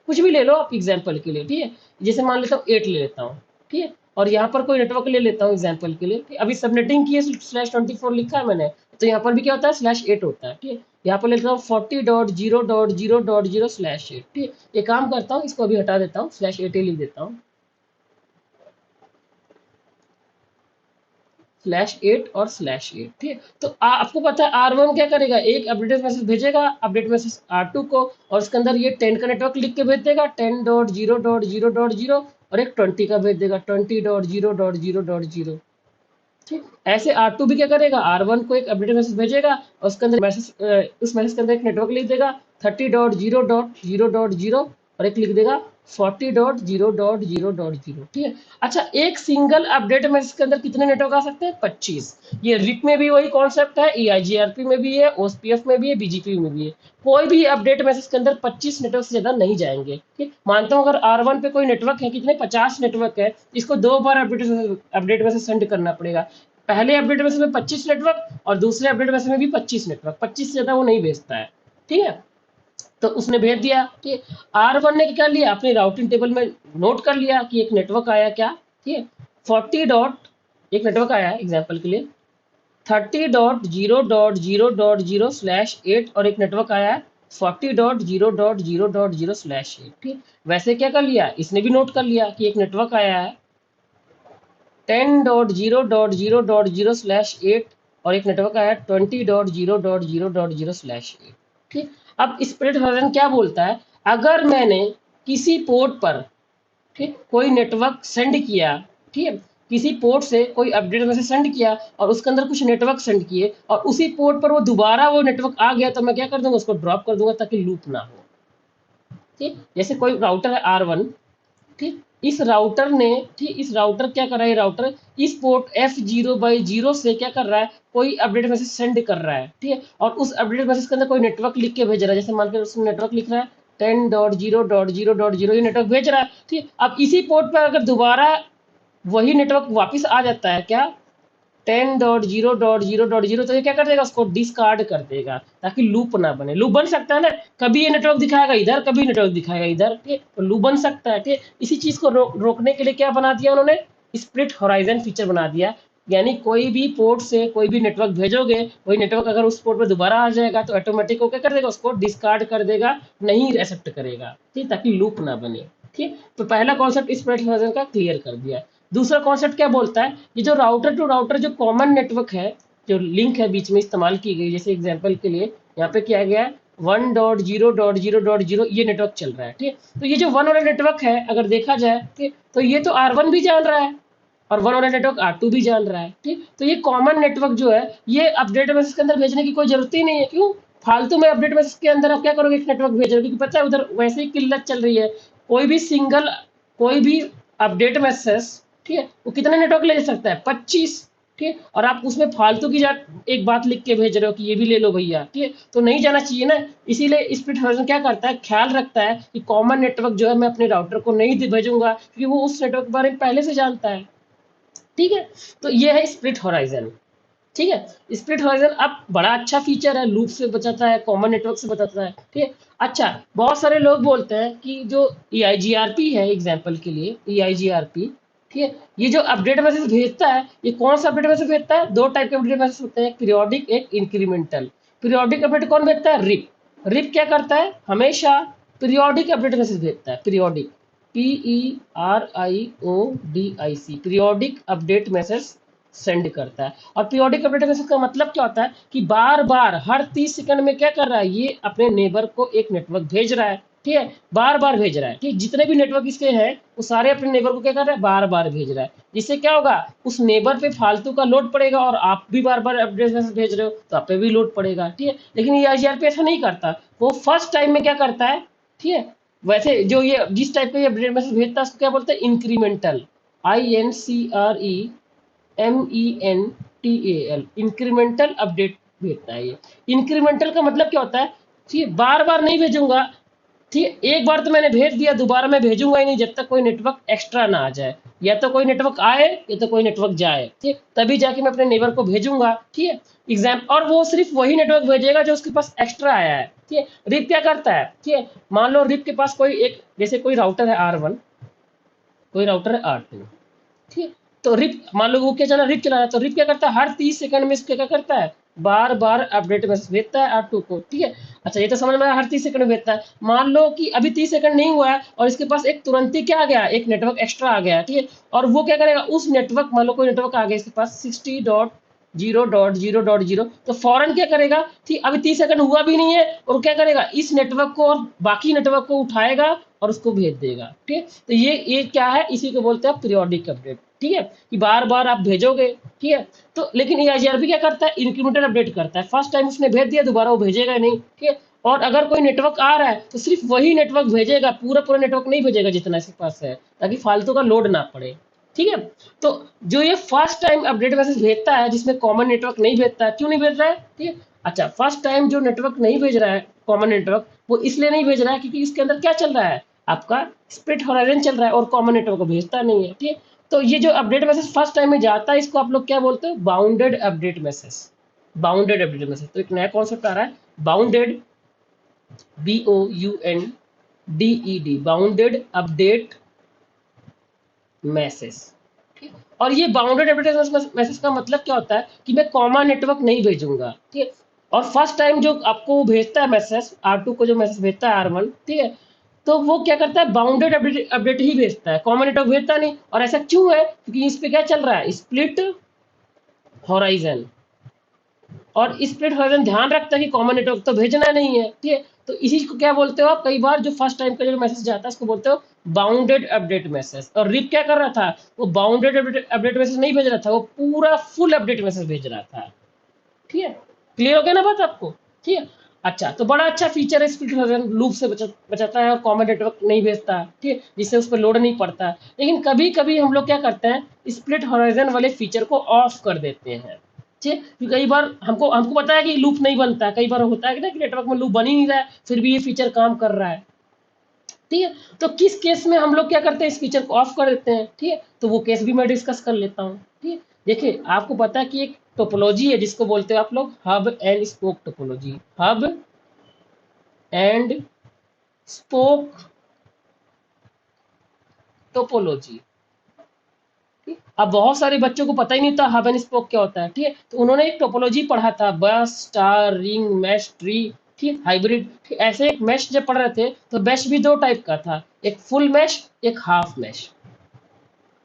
कुछ भी ले लो आप एग्जाम्पल के लिए। ठीक है, जैसे मान लेता हूँ 8 ले लेता हूँ। ठीक है, और यहाँ पर कोई नेटवर्क ले लेता हूँ एग्जाम्पल के लिए। ठीक? अभी सबनेटिंग की है, /24 लिखा है मैंने, तो यहाँ पर भी क्या होता है, /8 होता है। ठीक है, यहाँ पर लेता हूँ 40.0.0.0/8। ठीक है, ये काम करता हूँ, इसको अभी हटा देता हूँ, /8 लिख देता हूँ, /8 और /8। ठीक है, तो आपको पता है R1 क्या करेगा, एक अपडेट मैसेज भेजेगा, अपडेट मैसेज R2 को, और उसके अंदर ये 10 का नेटवर्क लिख के भेज देगा, 10.0.0.0, और एक 20 का भेज देगा, 20.0.0.0। ठीक, ऐसे R2 भी क्या करेगा, R1 को एक अपडेट मैसेज भेजेगा और उसके अंदर मैसेज, उस मैसेज के अंदर एक नेटवर्क लिख देगा 30.0.0.0, और एक लिख देगा 40.0.0.0। ठीक है, अच्छा, एक सिंगल अपडेट मैसेज के अंदर कितने नेटवर्क आ सकते हैं, 25। ये रिप में भी वही कॉन्सेप्ट है, EIGRP में भी है, OSPF में भी है, BGP में भी है। कोई भी अपडेट मैसेज के अंदर 25 नेटवर्क से ज्यादा नहीं जाएंगे। ठीक, मानता हूँ अगर R1 पे कोई नेटवर्क है, कितने, 50 नेटवर्क है, इसको 2 बार अपडेट मैसेज सेंड करना पड़ेगा। पहले अपडेट मैसेज में 25 नेटवर्क और दूसरे अपडेट मैसेज में भी 25 नेटवर्क, 25 से ज्यादा वो नहीं भेजता है। ठीक है, तो उसने भेज दिया कि R1 ने क्या लिया, अपनी राउटिंग टेबल में नोट कर लिया कि एक नेटवर्क आया, क्या, ठीक है, 40 डॉट, एक नेटवर्क आया है एग्जाम्पल के लिए 30.0.0.0/8, और एक नेटवर्क आया है 40.0.0.0/8। ठीक, वैसे क्या कर लिया, इसने भी नोट कर लिया कि एक नेटवर्क आया है 10.0.0.0/8, और एक नेटवर्क आया 20.0.0.0/8। ठीक, अब स्प्लिट वर्जन क्या बोलता है, अगर मैंने किसी पोर्ट पर, ठीक, कोई नेटवर्क सेंड किया, ठीक है, किसी पोर्ट से कोई अपडेट मैसेज सेंड किया और उसके अंदर कुछ नेटवर्क सेंड किए, और उसी पोर्ट पर वो दोबारा वो नेटवर्क आ गया, तो मैं क्या कर दूंगा, उसको ड्रॉप कर दूंगा ताकि लूप ना हो। ठीक, जैसे कोई राउटर है R1, ठीक, इस राउटर ने, ठीक, इस राउटर क्या कर रहा है, राउटर इस पोर्ट F0/0 से क्या कर रहा है, कोई अपडेट मैसेज सेंड कर रहा है। ठीक है, और उस अपडेट मैसेज के अंदर कोई नेटवर्क लिख के भेज रहा है, जैसे मान के उसने नेटवर्क लिख रहा है 10.0.0.0, ये नेटवर्क भेज रहा है। ठीक, अब इसी पोर्ट पर अगर दोबारा वही नेटवर्क वापस आ जाता है, क्या, 10.0.0.0, तो ये क्या कर देगा, उसको डिस्कार्ड कर देगा ताकि लूप ना बने। लूप बन सकता है ना, कभी ये नेटवर्क दिखाएगा इधर, कभी नेटवर्क दिखाएगा इधर, ठीक है, तो लूप बन सकता है, ठीक है। इसी चीज को रोकने के लिए क्या बना दिया उन्होंने, स्प्लिट होराइजन फीचर बना दिया। यानी कोई भी पोर्ट से कोई भी नेटवर्क भेजोगे, वही नेटवर्क अगर उस पोर्ट पर दोबारा आ जाएगा तो ऑटोमेटिक वो क्या कर देगा, उसको डिस्कार्ड कर देगा, नहीं एक्सेप्ट करेगा, ठीक, ताकि लूप ना बने। ठीक, तो पहला कॉन्सेप्ट स्प्लिट होराइजन का क्लियर कर दिया। दूसरा कॉन्सेप्ट क्या बोलता है, ये जो राउटर टू राउटर जो कॉमन नेटवर्क है, जो लिंक है बीच में इस्तेमाल की गई, जैसे एग्जांपल के लिए यहाँ पे किया गया है 1.0.0.0 ये नेटवर्क चल रहा है, ठीक है। तो ये जो वन वाला नेटवर्क है अगर देखा जाए, ठीक, तो ये तो R1 भी जान रहा है और वन वाला नेटवर्क R2 भी जान रहा है, ठीक। तो ये कॉमन नेटवर्क जो है, ये अपडेट मैसेज के अंदर भेजने की कोई जरूरत ही नहीं है। क्यों, फालतू में अपडेट मैसेज के अंदर आप क्या करोगे, एक नेटवर्क भेज रहे हो, क्योंकि पता है उधर वैसे ही किल्लत चल रही है। कोई भी अपडेट मैसेज, ठीक है, वो कितने नेटवर्क ले सकता है, 25, ठीक है, और आप उसमें फालतू की एक बात लिख के भेज रहे हो कि ये भी ले लो भैया, ठीक है, तो नहीं जाना चाहिए ना। इसीलिए स्प्लिट होराइजन क्या करता है, ख्याल रखता है कि कॉमन नेटवर्क जो है मैं अपने राउटर को नहीं भेजूंगा, क्योंकि वो उस नेटवर्क के बारे में पहले से जानता है, ठीक है। तो ये है स्प्लिट होराइजन, ठीक है। स्प्लिट होराइजन अब बड़ा अच्छा फीचर है, लूप से बचाता है, कॉमन नेटवर्क से बचाता है, ठीक है। अच्छा, बहुत सारे लोग बोलते हैं कि जो EIGRP है, एग्जांपल के लिए EIGRP, ठीक है, ये जो अपडेट मैसेज भेजता है, ये कौन सा अपडेट मैसेज भेजता है, दो टाइप के अपडेट मैसेज होते हैं, पीरियोडिक, एक इंक्रीमेंटल। पीरियोडिक अपडेट कौन भेजता है, रिप। रिप क्या करता है, हमेशा पीरियोडिक अपडेट मैसेज भेजता है, periodic, PERIODIC, periodic update message send करता है। और पीरियोडिक अपडेट मैसेज का मतलब क्या होता है कि बार बार हर 30 सेकंड में क्या कर रहा है, ये अपने नेबर को एक नेटवर्क भेज रहा है, ठीक है, बार बार भेज रहा है, ठीक, जितने भी नेटवर्क इसके हैं वो सारे अपने नेबर को क्या कर रहा है, बार बार भेज रहा है। जिससे क्या होगा, उस नेबर पे फालतू का लोड पड़ेगा, और आप भी बार बार अपडेट मैसेज भेज रहे हो तो आप पे भी लोड पड़ेगा, ठीक है। लेकिन ये IGRP ऐसा नहीं करता, वो फर्स्ट टाइम में क्या करता है, ठीक है, वैसे जो ये जिस टाइप का अपडेट मैसेज भेजता है उसको क्या बोलते हैं, इंक्रीमेंटल, INCREMENTAL, इंक्रीमेंटल अपडेट भेजता है ये। इंक्रीमेंटल का मतलब क्या होता है, ठीक है, बार बार नहीं भेजूंगा, ठीक है, एक बार तो मैंने भेज दिया, दोबारा मैं भेजूंगा ही नहीं जब तक कोई नेटवर्क एक्स्ट्रा ना आ जाए, या तो कोई नेटवर्क आए या तो कोई नेटवर्क जाए, ठीक, तभी जाके मैं अपने नेबर को भेजूंगा, ठीक है। और वो सिर्फ वही नेटवर्क भेजेगा जो उसके पास एक्स्ट्रा आया है, ठीक है। रिप क्या करता है, ठीक है, मान लो रिप के पास कोई एक, जैसे कोई राउटर है R1, कोई राउटर है R2, ठीक है, तो रिप मान लो वो क्या चला, रिप चला रहा है, तो रिप क्या करता है, हर 30 सेकंड में इसको क्या करता है, बार बार अपडेट मैसेज भेजता है R2 को, ठीक है। अच्छा, ये तो समझ में आया, हर 30 सेकंड में भेजता है। मान लो कि अभी 30 सेकंड नहीं हुआ है और इसके पास एक तुरंत ही क्या आ गया, एक नेटवर्क एक्स्ट्रा आ गया, ठीक है, और वो क्या करेगा, उस नेटवर्क, मान लो कोई नेटवर्क आ गया इसके पास 60.0.0.0, तो फौरन क्या करेगा, ठीक, अभी 30 सेकंड हुआ भी नहीं है, और क्या करेगा, इस नेटवर्क को और बाकी नेटवर्क को उठाएगा और उसको भेज देगा, ठीक है। तो ये क्या है, इसी को बोलते हैं पीरियोडिक अपडेट, ठीक है, कि बार बार आप भेजोगे, ठीक है। तो लेकिन IGRP क्या करता है, इंक्रीमेंटल अपडेट करता है, फर्स्ट टाइम उसने भेज दिया, दोबारा वो भेजेगा नहीं, ठीक है। और अगर कोई नेटवर्क आ रहा है तो सिर्फ वही नेटवर्क भेजेगा, पूरा नेटवर्क नहीं भेजेगा जितना इसके पास है, ताकि फालतू का लोड ना पड़े, ठीक है। तो जो ये फर्स्ट टाइम अपडेट मैसेज भेजता है, जिसमें कॉमन नेटवर्क नहीं भेजता है, क्यों नहीं भेज रहा है, ठीक है। अच्छा, फर्स्ट टाइम जो नेटवर्क नहीं भेज रहा है, कॉमन नेटवर्क, वो इसलिए नहीं भेज रहा है क्योंकि इसके अंदर क्या चल रहा है, आपका स्प्लिट होराइजन चल रहा है, और कॉमन नेटवर्क को भेजता नहीं है, ठीक है। तो ये जो अपडेट मैसेज फर्स्ट टाइम में जाता है, इसको आप लोग क्या बोलते हो, bounded update message, bounded update message. तो एक नया कॉन्सेप्ट आ रहा है, bounded, BOUNDED, bounded update message, ठीक है। और ये बाउंडेड अपडेट मैसेज का मतलब क्या होता है कि मैं कॉमन नेटवर्क नहीं भेजूंगा, ठीक है। और फर्स्ट टाइम जो आपको भेजता है मैसेज, R2 को जो मैसेज भेजता है R1, ठीक है, तो वो क्या करता है, बाउंडेड अपडेट ही भेजता है, कॉमन नेटवर्क भेजता नहीं। और ऐसा क्यों है, क्योंकि इस पे क्या चल रहा है, स्प्लिट होराइजन, और स्प्लिट होराइजन ध्यान रखता है कि कॉमन नेटवर्क तो भेजना नहीं है, ठीक है। तो इसी को क्या बोलते हो आप, कई बार जो फर्स्ट टाइम का जो मैसेज जाता है उसको बोलते हो बाउंडेड अपडेट मैसेज। और रिप क्या कर रहा था, वो बाउंडेड अपडेट मैसेज नहीं भेज रहा था, वो पूरा फुल अपडेट मैसेज भेज रहा था, ठीक है। क्लियर हो गया ना बात आपको, ठीक है। अच्छा, तो बड़ा अच्छा फीचर है, स्प्लिट होराइजन लूप से बचाता है और कॉमन नेटवर्क नहीं भेजता, ठीक है, जिससे उस पर लोड नहीं पड़ता। लेकिन कभी कभी हम लोग क्या करते हैं, स्प्लिट होराइजन वाले फीचर को ऑफ कर देते हैं, ठीक है, क्योंकि कई बार हमको हमको पता है कि लूप नहीं बनता है, कई बार होता है कि ना कि नेटवर्क में लूप बन ही नहीं रहा है, फिर भी ये फीचर काम कर रहा है, ठीक है। तो किस केस में हम लोग क्या करते हैं, इस फीचर को ऑफ कर देते हैं, ठीक है, तो वो केस भी मैं डिस्कस कर लेता हूँ, ठीक है। देखिए आपको पता है कि एक टोपोलॉजी है जिसको बोलते हो आप लोग hub and spoke topology, hub and spoke topology. अब बहुत सारे बच्चों को पता ही नहीं था हब एंड स्पोक क्या होता है, ठीक है, तो उन्होंने एक टोपोलॉजी पढ़ा था, बस, स्टार, रिंग, मैश, ट्री, ठीक, हाइब्रिड, ठीक, ऐसे एक मैश जब पढ़ रहे थे तो मैश भी दो टाइप का था, एक फुल मैश, एक हाफ मैश।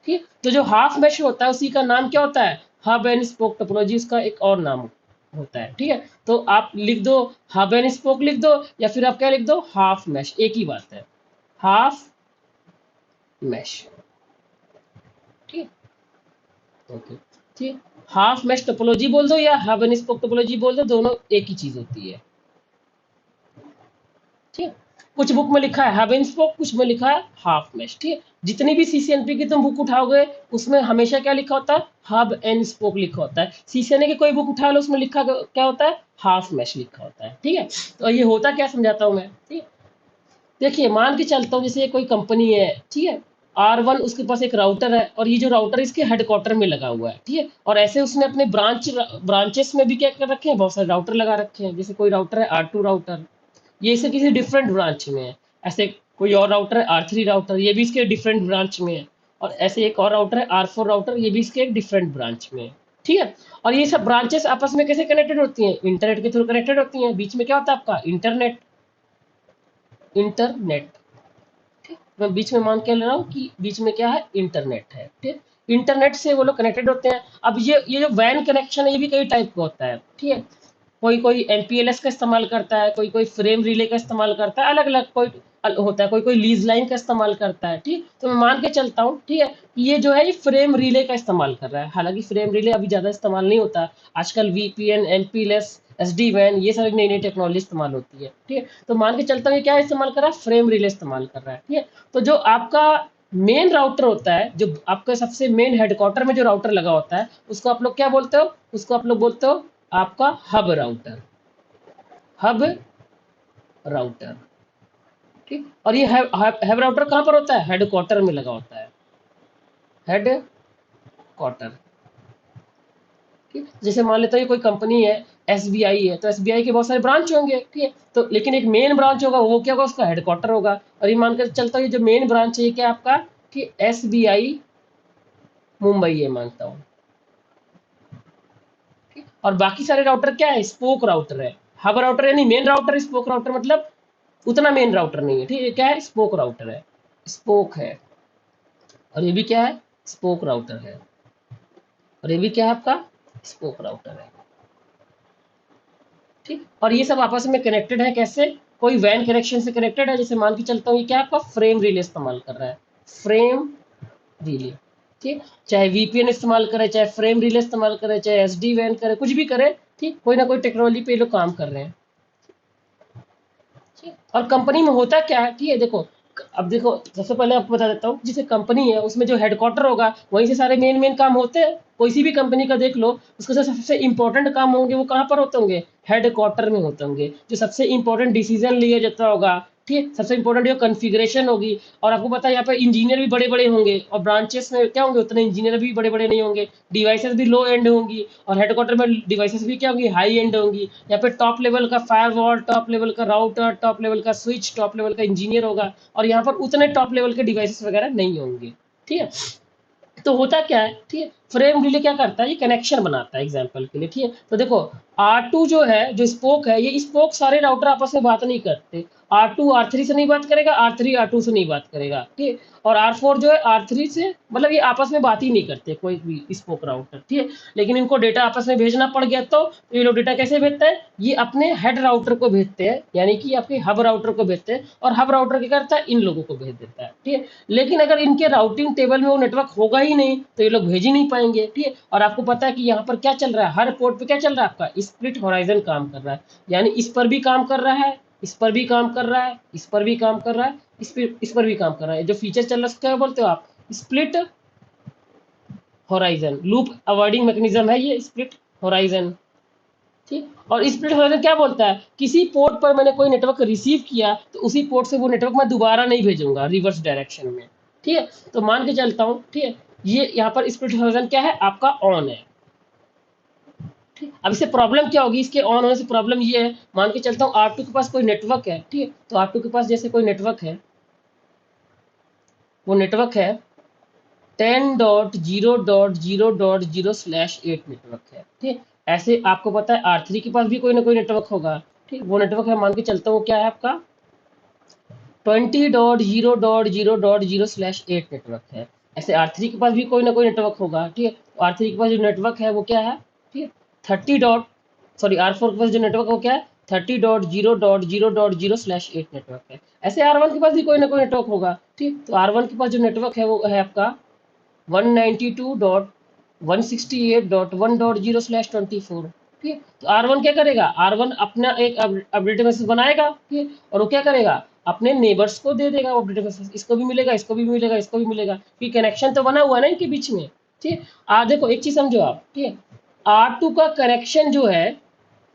ठीक, तो जो हाफ मैश होता है उसी का नाम क्या होता है, हब एंड स्पोक टोपोलॉजी, उसका एक और नाम होता है, ठीक है। तो आप लिख दो हब एंड स्पोक लिख दो, या फिर आप क्या लिख दो हाफ मैश, एक ही बात है, हाफ मैश। ठीक, ओके, ठीक, हाफ मैश टोपोलॉजी बोल दो या हब एंड स्पोक टोपोलॉजी बोल दो, दोनों एक ही चीज होती है। ठीक है, कुछ बुक में लिखा है हब एंड स्पोक, कुछ में लिखा है हाफ मैश। ठीक है, जितनी भी सीसीएनपी की तुम बुक उठाओगे उसमें हमेशा क्या लिखा होता है, हब एंड स्पोक लिखा होता है। सीसीएनए की कोई बुक उठा लो उसमें लिखा क्या होता है, हाफ मैश लिखा होता है। ठीक है, तो ये होता क्या समझाता हूँ मैं। ठीक है, देखिए मान के चलता हूँ जैसे कोई कंपनी है, ठीक है, R1 उसके पास एक राउटर है और ये जो राउटर इसके हेडक्वार्टर में लगा हुआ है, ठीक है, और ऐसे उसने अपने ब्रांचेस में भी क्या कर रखे हैं, बहुत सारे राउटर लगा रखे हैं। जैसे कोई राउटर है R2 राउटर, ये इसे किसी डिफरेंट ब्रांच में है। ऐसे कोई और राउटर है R3 राउटर, ये भी इसके डिफरेंट ब्रांच में है। और ऐसे एक और राउटर है R4 राउटर, ये भी इसके एक डिफरेंट ब्रांच में है। ठीक है, और ये सब ब्रांचेस आपस में कैसे कनेक्टेड होती हैं, इंटरनेट के थ्रू कनेक्टेड होती हैं। बीच में क्या होता है आपका, इंटरनेट, इंटरनेट। ठीक, मैं बीच में मान के ले रहा हूँ कि बीच में क्या है, इंटरनेट है। ठीक, इंटरनेट से वो लोग कनेक्टेड होते हैं। अब ये जो वैन कनेक्शन है ये भी कई टाइप का होता है। ठीक है, कोई कोई एमपीएलएस का इस्तेमाल करता है, कोई कोई फ्रेम रिले का इस्तेमाल करता है, अलग अलग कोई होता है, कोई कोई लीज लाइन का इस्तेमाल करता है। ठीक, तो मैं मान के चलता हूँ, ठीक है, कि ये जो है ये फ्रेम रिले का इस्तेमाल कर रहा है। हालांकि फ्रेम रिले अभी ज़्यादा इस्तेमाल नहीं होता, आजकल वीपीएन, एमपीएलएस, एसडी वैन, ये सारी नई नई टेक्नोलॉजी इस्तेमाल होती है। ठीक है, तो मान के चलता हूँ ये क्या इस्तेमाल कर रहा है, फ्रेम रिले इस्तेमाल कर रहा है। ठीक है, तो जो आपका मेन राउटर होता है, जो आपका सबसे मेन हेडक्वार्टर में जो राउटर लगा होता है, उसको आप लोग क्या बोलते हो, उसको आप लोग बोलते हो आपका हब राउटर, हब राउटर। ठीक, और ये हब राउटर कहाँ पर होता है, हेडक्वार्टर में लगा होता है, हेड क्वार्टर। ठीक, जैसे मान लेते हैं कोई कंपनी है, एसबीआई है, तो एसबीआई के बहुत सारे ब्रांच होंगे। ठीक है, तो लेकिन एक मेन ब्रांच होगा, वो क्या होगा, उसका हेडक्वार्टर होगा। और ये मानकर चलता हूँ ये जो मेन ब्रांच है ये क्या आपका, कि एसबीआई मुंबई है मानता हूँ। और बाकी सारे राउटर क्या है, स्पोक राउटर है। हब राउटर यानी मेन राउटर, स्पोक राउटर मतलब उतना मेन राउटर नहीं है। ठीक है, क्या है, स्पोक राउटर है, स्पोक है। और ये भी क्या है, स्पोक राउटर है। और ये भी क्या है आपका, स्पोक राउटर है। ठीक, और ये सब आपस में कनेक्टेड है कैसे, कोई वैन कनेक्शन से कनेक्टेड है। जैसे मान के चलता हूँ ये क्या आपका फ्रेम रिले इस्तेमाल कर रहा है, फ्रेम रिले। ठीक, चाहे वीपीएन इस्तेमाल करे, चाहे फ्रेम रिले इस्तेमाल करे, चाहे एसडी वैन करे, कुछ भी करे, ठीक, कोई ना कोई टेक्नोलॉजी पे ये लोग काम कर रहे हैं। और कंपनी में होता क्या है, ठीक है, देखो, अब देखो सबसे पहले आपको बता देता हूँ, जैसे कंपनी है उसमें जो हेडक्वार्टर होगा वहीं से सारे मेन मेन काम होते हैं। कोई सी भी कंपनी का देख लो, उसके सबसे इंपॉर्टेंट काम होंगे वो कहाँ पर होते होंगे, हेडक्वार्टर में होते होंगे। जो सबसे इंपॉर्टेंट डिसीजन लिया जाता होगा, ठीक है, सबसे इंपॉर्टेंट जो कॉन्फ़िगरेशन होगी। और आपको पता है यहाँ पे इंजीनियर भी बड़े बड़े होंगे, और ब्रांचेस में क्या होंगे, उतने इंजीनियर भी बड़े बड़े नहीं होंगे, डिवाइसेस भी लो एंड होंगी, और हेडक्वार्टर में डिवाइसेस भी क्या होंगी, हाई एंड होंगी। यहाँ पे टॉप लेवल का फायरवॉल, टॉप लेवल का राउटर, टॉप लेवल का स्विच, टॉप लेवल का इंजीनियर होगा, और यहाँ पर उतने टॉप लेवल के डिवाइसेस वगैरह नहीं होंगे। ठीक है, तो होता क्या है, ठीक है, फ्रेम रिले क्या करता है, ये कनेक्शन बनाता है एग्जांपल के लिए। ठीक है, तो देखो R2 जो है, जो स्पोक है, ये स्पोक सारे राउटर आपस में बात नहीं करते। R2 R3 से नहीं बात करेगा, R3 R2 से नहीं बात करेगा। ठीक है, और R4 जो है R3 से, मतलब ये आपस में बात ही नहीं करते कोई भी स्पोक राउटर। ठीक है, लेकिन इनको डेटा आपस में भेजना पड़ गया तो ये लोग डेटा कैसे भेजते हैं, ये अपने हेड राउटर को भेजते हैं, यानी कि आपके हब राउटर को भेजते हैं, और हब राउटर क्या करता है, इन लोगों को भेज देता है। ठीक है, लेकिन अगर इनके राउटिंग टेबल में वो नेटवर्क होगा ही नहीं तो ये लोग भेज ही नहीं पाएंगे। ठीक है, और आपको पता है कि यहाँ पर क्या चल रहा है, हर पोर्ट पे क्या चल रहा है, आपका स्प्लिट होराइजन काम कर रहा है। यानी इस पर भी काम कर रहा है, इस पर भी काम कर रहा है, इस पर भी काम कर रहा है, इस पर भी काम कर रहा है। जो फीचर चल रहा है उसको क्या बोलते हो आप, split horizon, loop avoiding mechanism है ये स्प्लिट होराइजन। ठीक, और स्प्लिट होराइजन क्या बोलता है, किसी पोर्ट पर मैंने कोई नेटवर्क रिसीव किया तो उसी पोर्ट से वो नेटवर्क मैं दोबारा नहीं भेजूंगा रिवर्स डायरेक्शन में। ठीक है, तो मान के चलता हूँ, ठीक है, ये यहाँ पर स्प्लिट हॉराइजन क्या है आपका ऑन है। ठीक, अब इससे प्रॉब्लम क्या होगी, इसके ऑन होने से प्रॉब्लम ये है, मान के चलता हूँ R2 के पास कोई नेटवर्क है, ठीक है, तो R2 के पास जैसे कोई नेटवर्क है, वो नेटवर्क है 10.0.0.0/8 नेटवर्क है, ठीक। ऐसे आपको पता है R3 के पास भी कोई ना कोई नेटवर्क होगा, ठीक, वो नेटवर्क है, मान के चलता हूँ क्या है आपका 20.0.0.0/8 नेटवर्क है। ऐसे R3 के पास भी कोई ना कोई नेटवर्क होगा, ठीक है, तो R3 के पास जो नेटवर्क है वो क्या है, ठीक है, 30 डॉट सॉरी R4 के पास जो नेटवर्क है वो क्या है 30.0.0.0/8 नेटवर्क है। ऐसे R1 के पास भी कोई ना कोई नेटवर्क होगा, ठीक, तो R1 के पास जो नेटवर्क है वो है आपका 192.168.1.0/24, ठीक है, तो R1 क्या करेगा, R1 अपना एक अपडेट मैसेज बनाएगा, ठीक है, और वो क्या करेगा अपने नेबर्स को दे देगा वो अपडेट मैसेज, इसको भी मिलेगा, इसको भी मिलेगा, इसको भी मिलेगा, क्योंकि कनेक्शन तो बना हुआ है ना इनके बीच में, ठीक है। देखो एक चीज समझो आप, ठीक है, R2 का कनेक्शन जो है,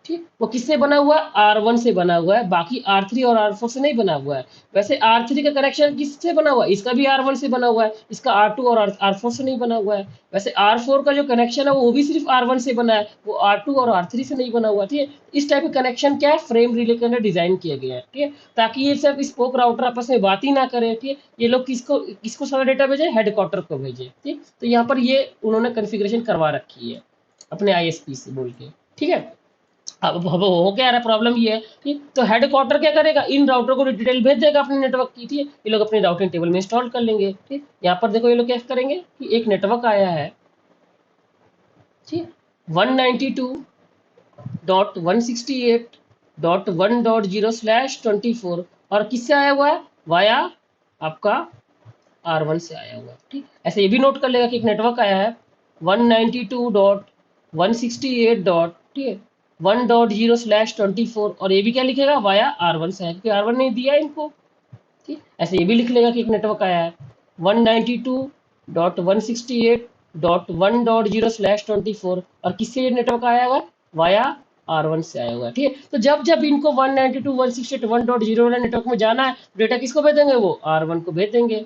ठीक, वो किससे बना हुआ है, R1 से बना हुआ है, बाकी R3 और R4 से नहीं बना हुआ है। वैसे R3 का कनेक्शन किससे बना हुआ है, इसका भी R1 से बना हुआ है, इसका R2 और R4 से नहीं बना हुआ है। वैसे R4 का जो कनेक्शन है वो भी सिर्फ R1 से बना है, वो R2 और R3 से नहीं बना हुआ, ठीक है। इस टाइप का कनेक्शन क्या है, फ्रेम रिले के अंदर डिजाइन किया गया है, ठीक है, ताकि ये सब स्पोक राउटर आपस में बात ही ना करें, ठीक है, ये लोग किसको किसको सारा डेटा भेजे, हेडक्वार्टर को भेजे, ठीक। तो यहाँ पर ये उन्होंने कॉन्फ़िगरेशन करवा रखी है अपने ISP से बोल के, ठीक है। अब हो क्या रहा है, प्रॉब्लम ये है, ठीक, तो हेडक्वार्टर क्या करेगा, इन राउटर को डिटेल भेज देगा अपने नेटवर्क की, ठीक है, ये लोग अपने राउटिंग टेबल में इंस्टॉल कर लेंगे, ठीक। यहाँ पर देखो ये लोग क्या करेंगे कि एक नेटवर्क आया है, ठीक, 192.168.1.0/24 और किससे आया हुआ है, वाया आपका R1 से आया हुआ है, ठीक। ऐसे ये भी नोट कर लेगा कि एक नेटवर्क आया है 192.168 डॉट, ठीक है, 1.0/24 और ये भी क्या लिखेगा वाया R1 से है, क्योंकि R1 ने दिया इनको, ठीक। ऐसे ये भी लिख लेगा कि एक नेटवर्क आया है 192.168.1.0/24 और किससे ये नेटवर्क आया हुआ है, वाया R1 से आया हुआ है, ठीक है। तो जब जब इनको 192.168.1.0 वाला नेटवर्क में जाना है, डेटा किसको भेजेंगे, वो R1 को भेज देंगे,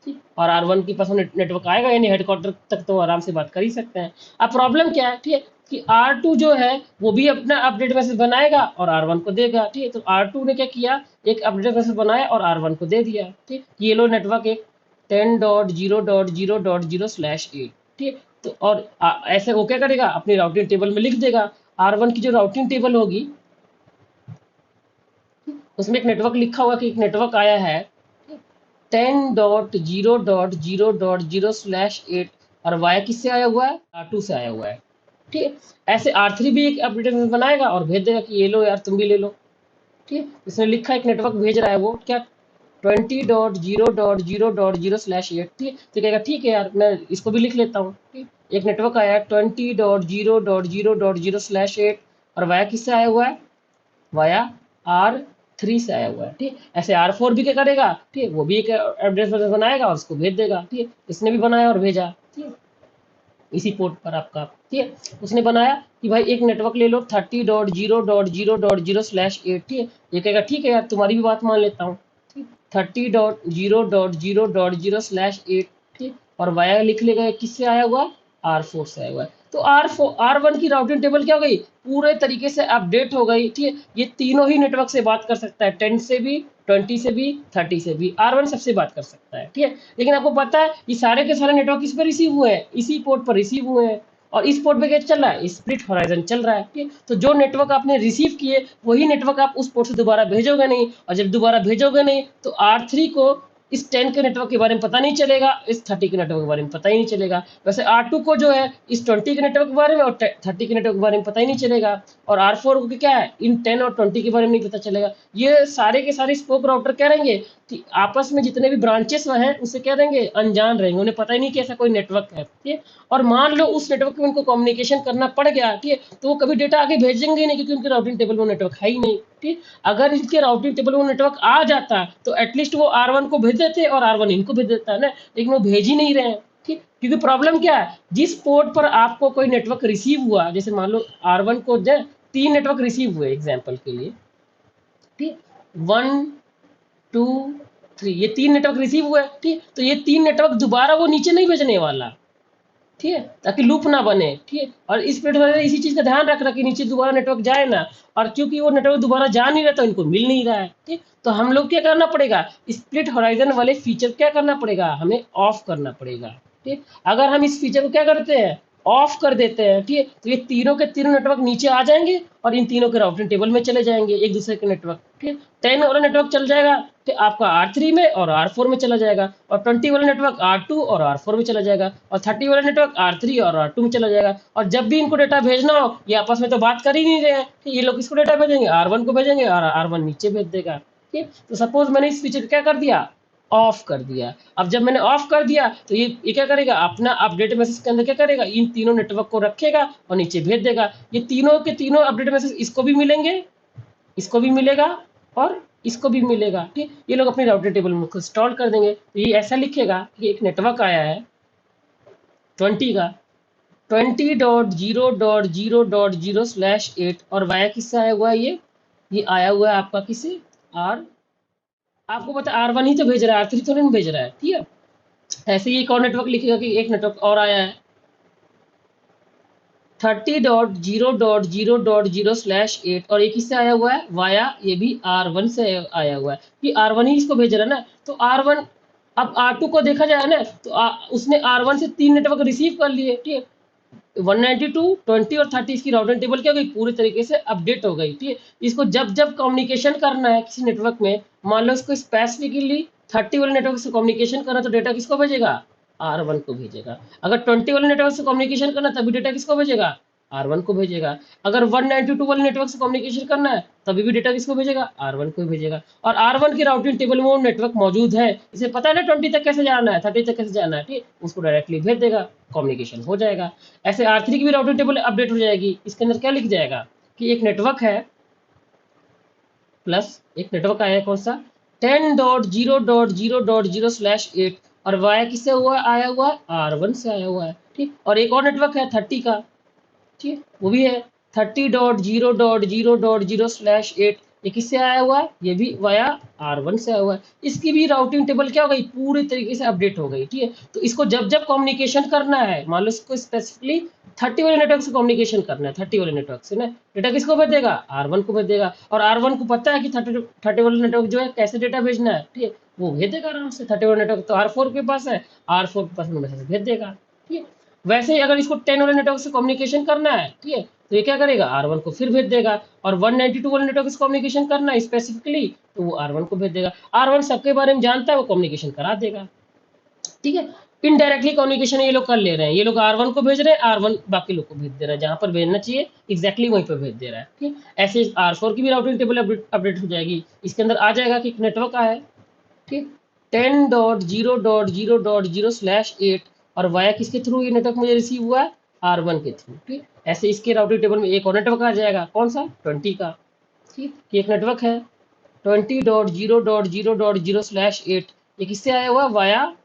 ठीक, और R1 के पास नेटवर्क आएगा, यानी हेडक्वार्टर तक तो आराम से बात कर ही सकते हैं। अब प्रॉब्लम क्या है, ठीक है, कि R2 जो है वो भी अपना अपडेट मैसेज बनाएगा और R1 को देगा, ठीक है, तो R2 ने क्या किया, एक अपडेट मैसेज बनाया और R1 को दे दिया, ठीक, ये लो नेटवर्क एक 10.0.0.0/8, ठीक, तो और ऐसे वो क्या करेगा अपनी राउटिंग टेबल में लिख देगा, R1 की जो राउटिंग टेबल होगी उसमें एक नेटवर्क लिखा हुआ कि एक नेटवर्क आया है 10.0.0.0/8 और वाया किससे आया हुआ है, R2 से आया हुआ है, ठीक है। ऐसे R3 भी एक अपडेट बनाएगा और भेज देगा कि ये लो यार तुम भी ले लो, ठीक है, इसने लिखा एक नेटवर्क भेज रहा है वो क्या 20.0.0.0/8, ठीक है, तो कहेगा ठीक है यार मैं इसको भी लिख लेता हूँ, ठीक, एक नेटवर्क आया है 20.0.0.0/8 और वाया किससे आया हुआ है, वाया R3 से आया हुआ है, ठीक, ऐसे R4 भी क्या करेगा, ठीक, वो भी एक एड्रेस बनाएगा और उसको भेज देगा, ठीक, इसने भी बनाया और भेजा, ठीक, इसी पोर्ट पर आपका, ठीक है, उसने बनाया कि भाई एक नेटवर्क ले लो 30.0.0.0/8, ठीक है, ये कहेगा ठीक है यार तुम्हारी भी बात मान लेता हूँ, ठीक, 30.0.0.0/8, ठीक, और वाया लिख लेगा किससे आया हुआ, R4 से आया हुआ है, तो R1 की राउटिंग टेबल क्या हो गई, पूरे तरीके से अपडेट हो गई, ठीक है, ये तीनों ही नेटवर्क से बात कर सकता है, 10 से भी, 20 से भी, 30 से भी, R1 सबसे बात कर सकता है, ठीक है। लेकिन आपको पता है ये सारे के सारे नेटवर्क किस पर रिसीव हुए हैं, इसी पोर्ट पर रिसीव हुए हैं, और इस पोर्ट पे क्या चल रहा है, स्प्लिट हॉराइजन चल रहा है, ठीक है। तो जो नेटवर्क आपने रिसीव किए वही नेटवर्क आप उस पोर्ट से दोबारा भेजोगे नहीं, और जब दोबारा भेजोगे नहीं तो R3 को इस 10 के नेटवर्क के बारे में पता नहीं चलेगा, इस 30 के नेटवर्क के बारे में पता ही नहीं चलेगा। वैसे R2 को जो है इस 20 के नेटवर्क के बारे में और 30 के नेटवर्क के बारे में पता ही नहीं चलेगा, और R4 को क्या है इन 10 और 20 के बारे में नहीं पता चलेगा। ये सारे के सारे स्पोक राउटर क्या रहेंगे कि आपस में जितने भी ब्रांचेस हैं उनसे क्या रहेंगे, अनजान रहेंगे, उन्हें पता ही नहीं कि ऐसा कोई नेटवर्क है, ठीक है। और मान लो उस नेटवर्क में उनको कम्युनिकेशन करना पड़ गया, ठीक है, तो वो कभी डेटा आगे भेजेंगे नहीं, क्योंकि उनके राउटिंग टेबल में नेटवर्क है ही नहीं, ठीक। अगर इनके राउटिंग टेबल में नेटवर्क आ जाता तो एटलीस्ट वो R1 को भेज देते और R1 इनको भेज देता है ना, लेकिन वो भेज ही नहीं रहे हैं, ठीक, क्योंकि प्रॉब्लम क्या है, जिस पोर्ट पर आपको कोई नेटवर्क रिसीव हुआ, जैसे मान लो R1 को 3 नेटवर्क रिसीव हुए एग्जाम्पल के लिए, ठीक, 1 2 3, ये 3 नेटवर्क रिसीव हुए, ठीक। तो ये 3 नेटवर्क दोबारा वो नीचे नहीं भेजने वाला, ठीक है, ताकि लूप ना बने, ठीक है। और इस स्प्लिट हॉराइजन इसी चीज का ध्यान रख रहा है कि नीचे दोबारा नेटवर्क जाए ना, और क्योंकि वो नेटवर्क दोबारा जा नहीं रहा तो इनको मिल नहीं रहा है, ठीक। तो हम लोग क्या करना पड़ेगा, स्प्लिट हॉराइजन वाले फीचर क्या करना पड़ेगा, हमें ऑफ करना पड़ेगा, ठीक। अगर हम इस फीचर को क्या करते हैं, ऑफ कर देते हैं, ठीक है, तो ये तीनों के तीनों नेटवर्क नीचे आ जाएंगे और इन तीनों के राउटिंग टेबल में चले जाएंगे एक दूसरे के नेटवर्क, ठीक। 10 वाला नेटवर्क चल जाएगा, ठीक, आपका R3 में और R4 में चला जाएगा, और 20 वाला नेटवर्क R2 और R4 में चला जाएगा, और 30 वाला नेटवर्क R3 और R2 में चला जाएगा। और जब भी इनको डेटा भेजना हो, ये आपस में तो बात कर ही नहीं रहे हैं, कि ये लोग किसको डेटा भेजेंगे, R1 को भेजेंगे और R1 नीचे भेज देगा, ठीक। तो सपोज मैंने इस फीचर क्या कर दिया, ऑफ कर दिया। अब जब मैंने ऑफ कर दिया तो ये क्या करेगा, अपना अपडेट मैसेज के अंदर क्या करेगा, इन तीनों नेटवर्क को रखेगा और नीचे भेज देगा। ये तीनों के तीनों अपडेट मैसेज इसको भी मिलेंगे, इसको भी मिलेगा और इसको भी मिलेगा, ठीक। ये लोग अपनी राउटिंग टेबल में इंस्टॉल कर देंगे। तो ये ऐसा लिखेगा कि एक नेटवर्क आया है 20 का, 20.0.0.0/8, और वाया किससे आया हुआ है, ये आया हुआ है आपका किसी आर, आपको पता है R1 ही तो भेज रहा है, R3 तो नहीं भेज रहा है, ठीक है। ऐसे ही एक और नेटवर्क लिखेगा कि एक नेटवर्क और आया है 30.0.0.0/8, और एक किससे आया हुआ है, वाया, ये भी R1 से आया हुआ है, कि R1 ही इसको भेज रहा है ना। तो R1, अब R2 को देखा जाए ना, तो उसने R1 से 3 नेटवर्क रिसीव कर लिए, ठीक है। 192, 20 और 30 इसकी राउटिंग टेबल क्या हो गई, पूरी तरीके से अपडेट हो गई, ठीक है। इसको जब जब कम्युनिकेशन करना है किसी नेटवर्क में, मान लो इसको स्पेसिफिकली 30 वाले नेटवर्क से कम्युनिकेशन करना, तो डेटा किसको भेजेगा, R1 को भेजेगा। अगर 20 वाले नेटवर्क से कम्युनिकेशन करना, तभी डेटा किसको भेजेगा, R1 को भेजेगा। अगर 192 वाले नेटवर्क से कम्युनिकेशन करना है, तभी भी डेटा किसको भेजेगा, R1 को भेजेगा। और R1 की राउटिंग टेबल में वो नेटवर्क मौजूद है, इसे पता है ना 20 तक कैसे जाना है, 30 तक कैसे जाना है, ठीक, उसको डायरेक्टली भेज देगा, कम्युनिकेशन हो जाएगा। ऐसे R3 की भी राउटिंग टेबल अपडेट हो जाएगी। इसके अंदर क्या लिख जाएगा कि एक नेटवर्क है प्लस एक नेटवर्क आया है, कौन सा, 10.0.0.0/8, और वाया किससे हुआ, आया हुआ है, R1 से आया हुआ है, ठीक। और एक और नेटवर्क है 30 का, ठीक है, वो भी है 30.0.0.0/8, ये किससे आया हुआ है, ये भी वाया R1 से आया हुआ है। इसकी भी राउटिंग टेबल क्या हो गई, पूरी तरीके से अपडेट हो गई, ठीक है। तो इसको जब जब कम्युनिकेशन करना है, मान लो इसको स्पेसिफिकली 30 वाले नेटवर्क से कम्युनिकेशन करना है, 30 वाले नेटवर्क से ना, डेटा किसको भेज देगा, R1 को भेज देगा। और R1 को पता है कि 30 वाले नेटवर्क जो है कैसे डेटा भेजना है, ठीक है, वो भेज देगा आराम से। 30 वाले नेटवर्क तो R4 के पास है, R4 के पास मैसेज भेज देगा, ठीक है। वैसे ही अगर इसको 10 वाले नेटवर्क से कम्युनिकेशन करना है, ठीक है, तो ये क्या करेगा, R1 को फिर भेज देगा। और 192 वाले नेटवर्क से कम्युनिकेशन करना है स्पेसिफिकली, तो वो R1 को भेज देगा। R1 सबके बारे में जानता है, वो कम्युनिकेशन करा देगा, ठीक है। इनडायरेक्टली कम्युनिकेशन ये लोग कर ले रहे हैं, ये लोग R1 को भेज रहे हैं, R1 बाकी लोग को भेज दे रहा है, जहां पर भेजना चाहिए एग्जैक्टली वहीं पर भेज दे रहा है, ठीक। ऐसे R4 की भी राउटिंग टेबल अपडेट हो जाएगी। इसके अंदर आ जाएगा कि एक नेटवर्क आया है, ठीक, 10.0.0.0/8, और वाया किसके थ्रू ये नेटवर्क मुझे रिसीव हुआ है, R1 के थ्रू, ठीक। ऐसे इसके राउटिंग टेबल में एक और नेटवर्क आ जाएगा, कौन सा, 20 का, ठीक, कि एक नेटवर्क है 20.0.0.0/8, ये किससे आया हुआ है, वाया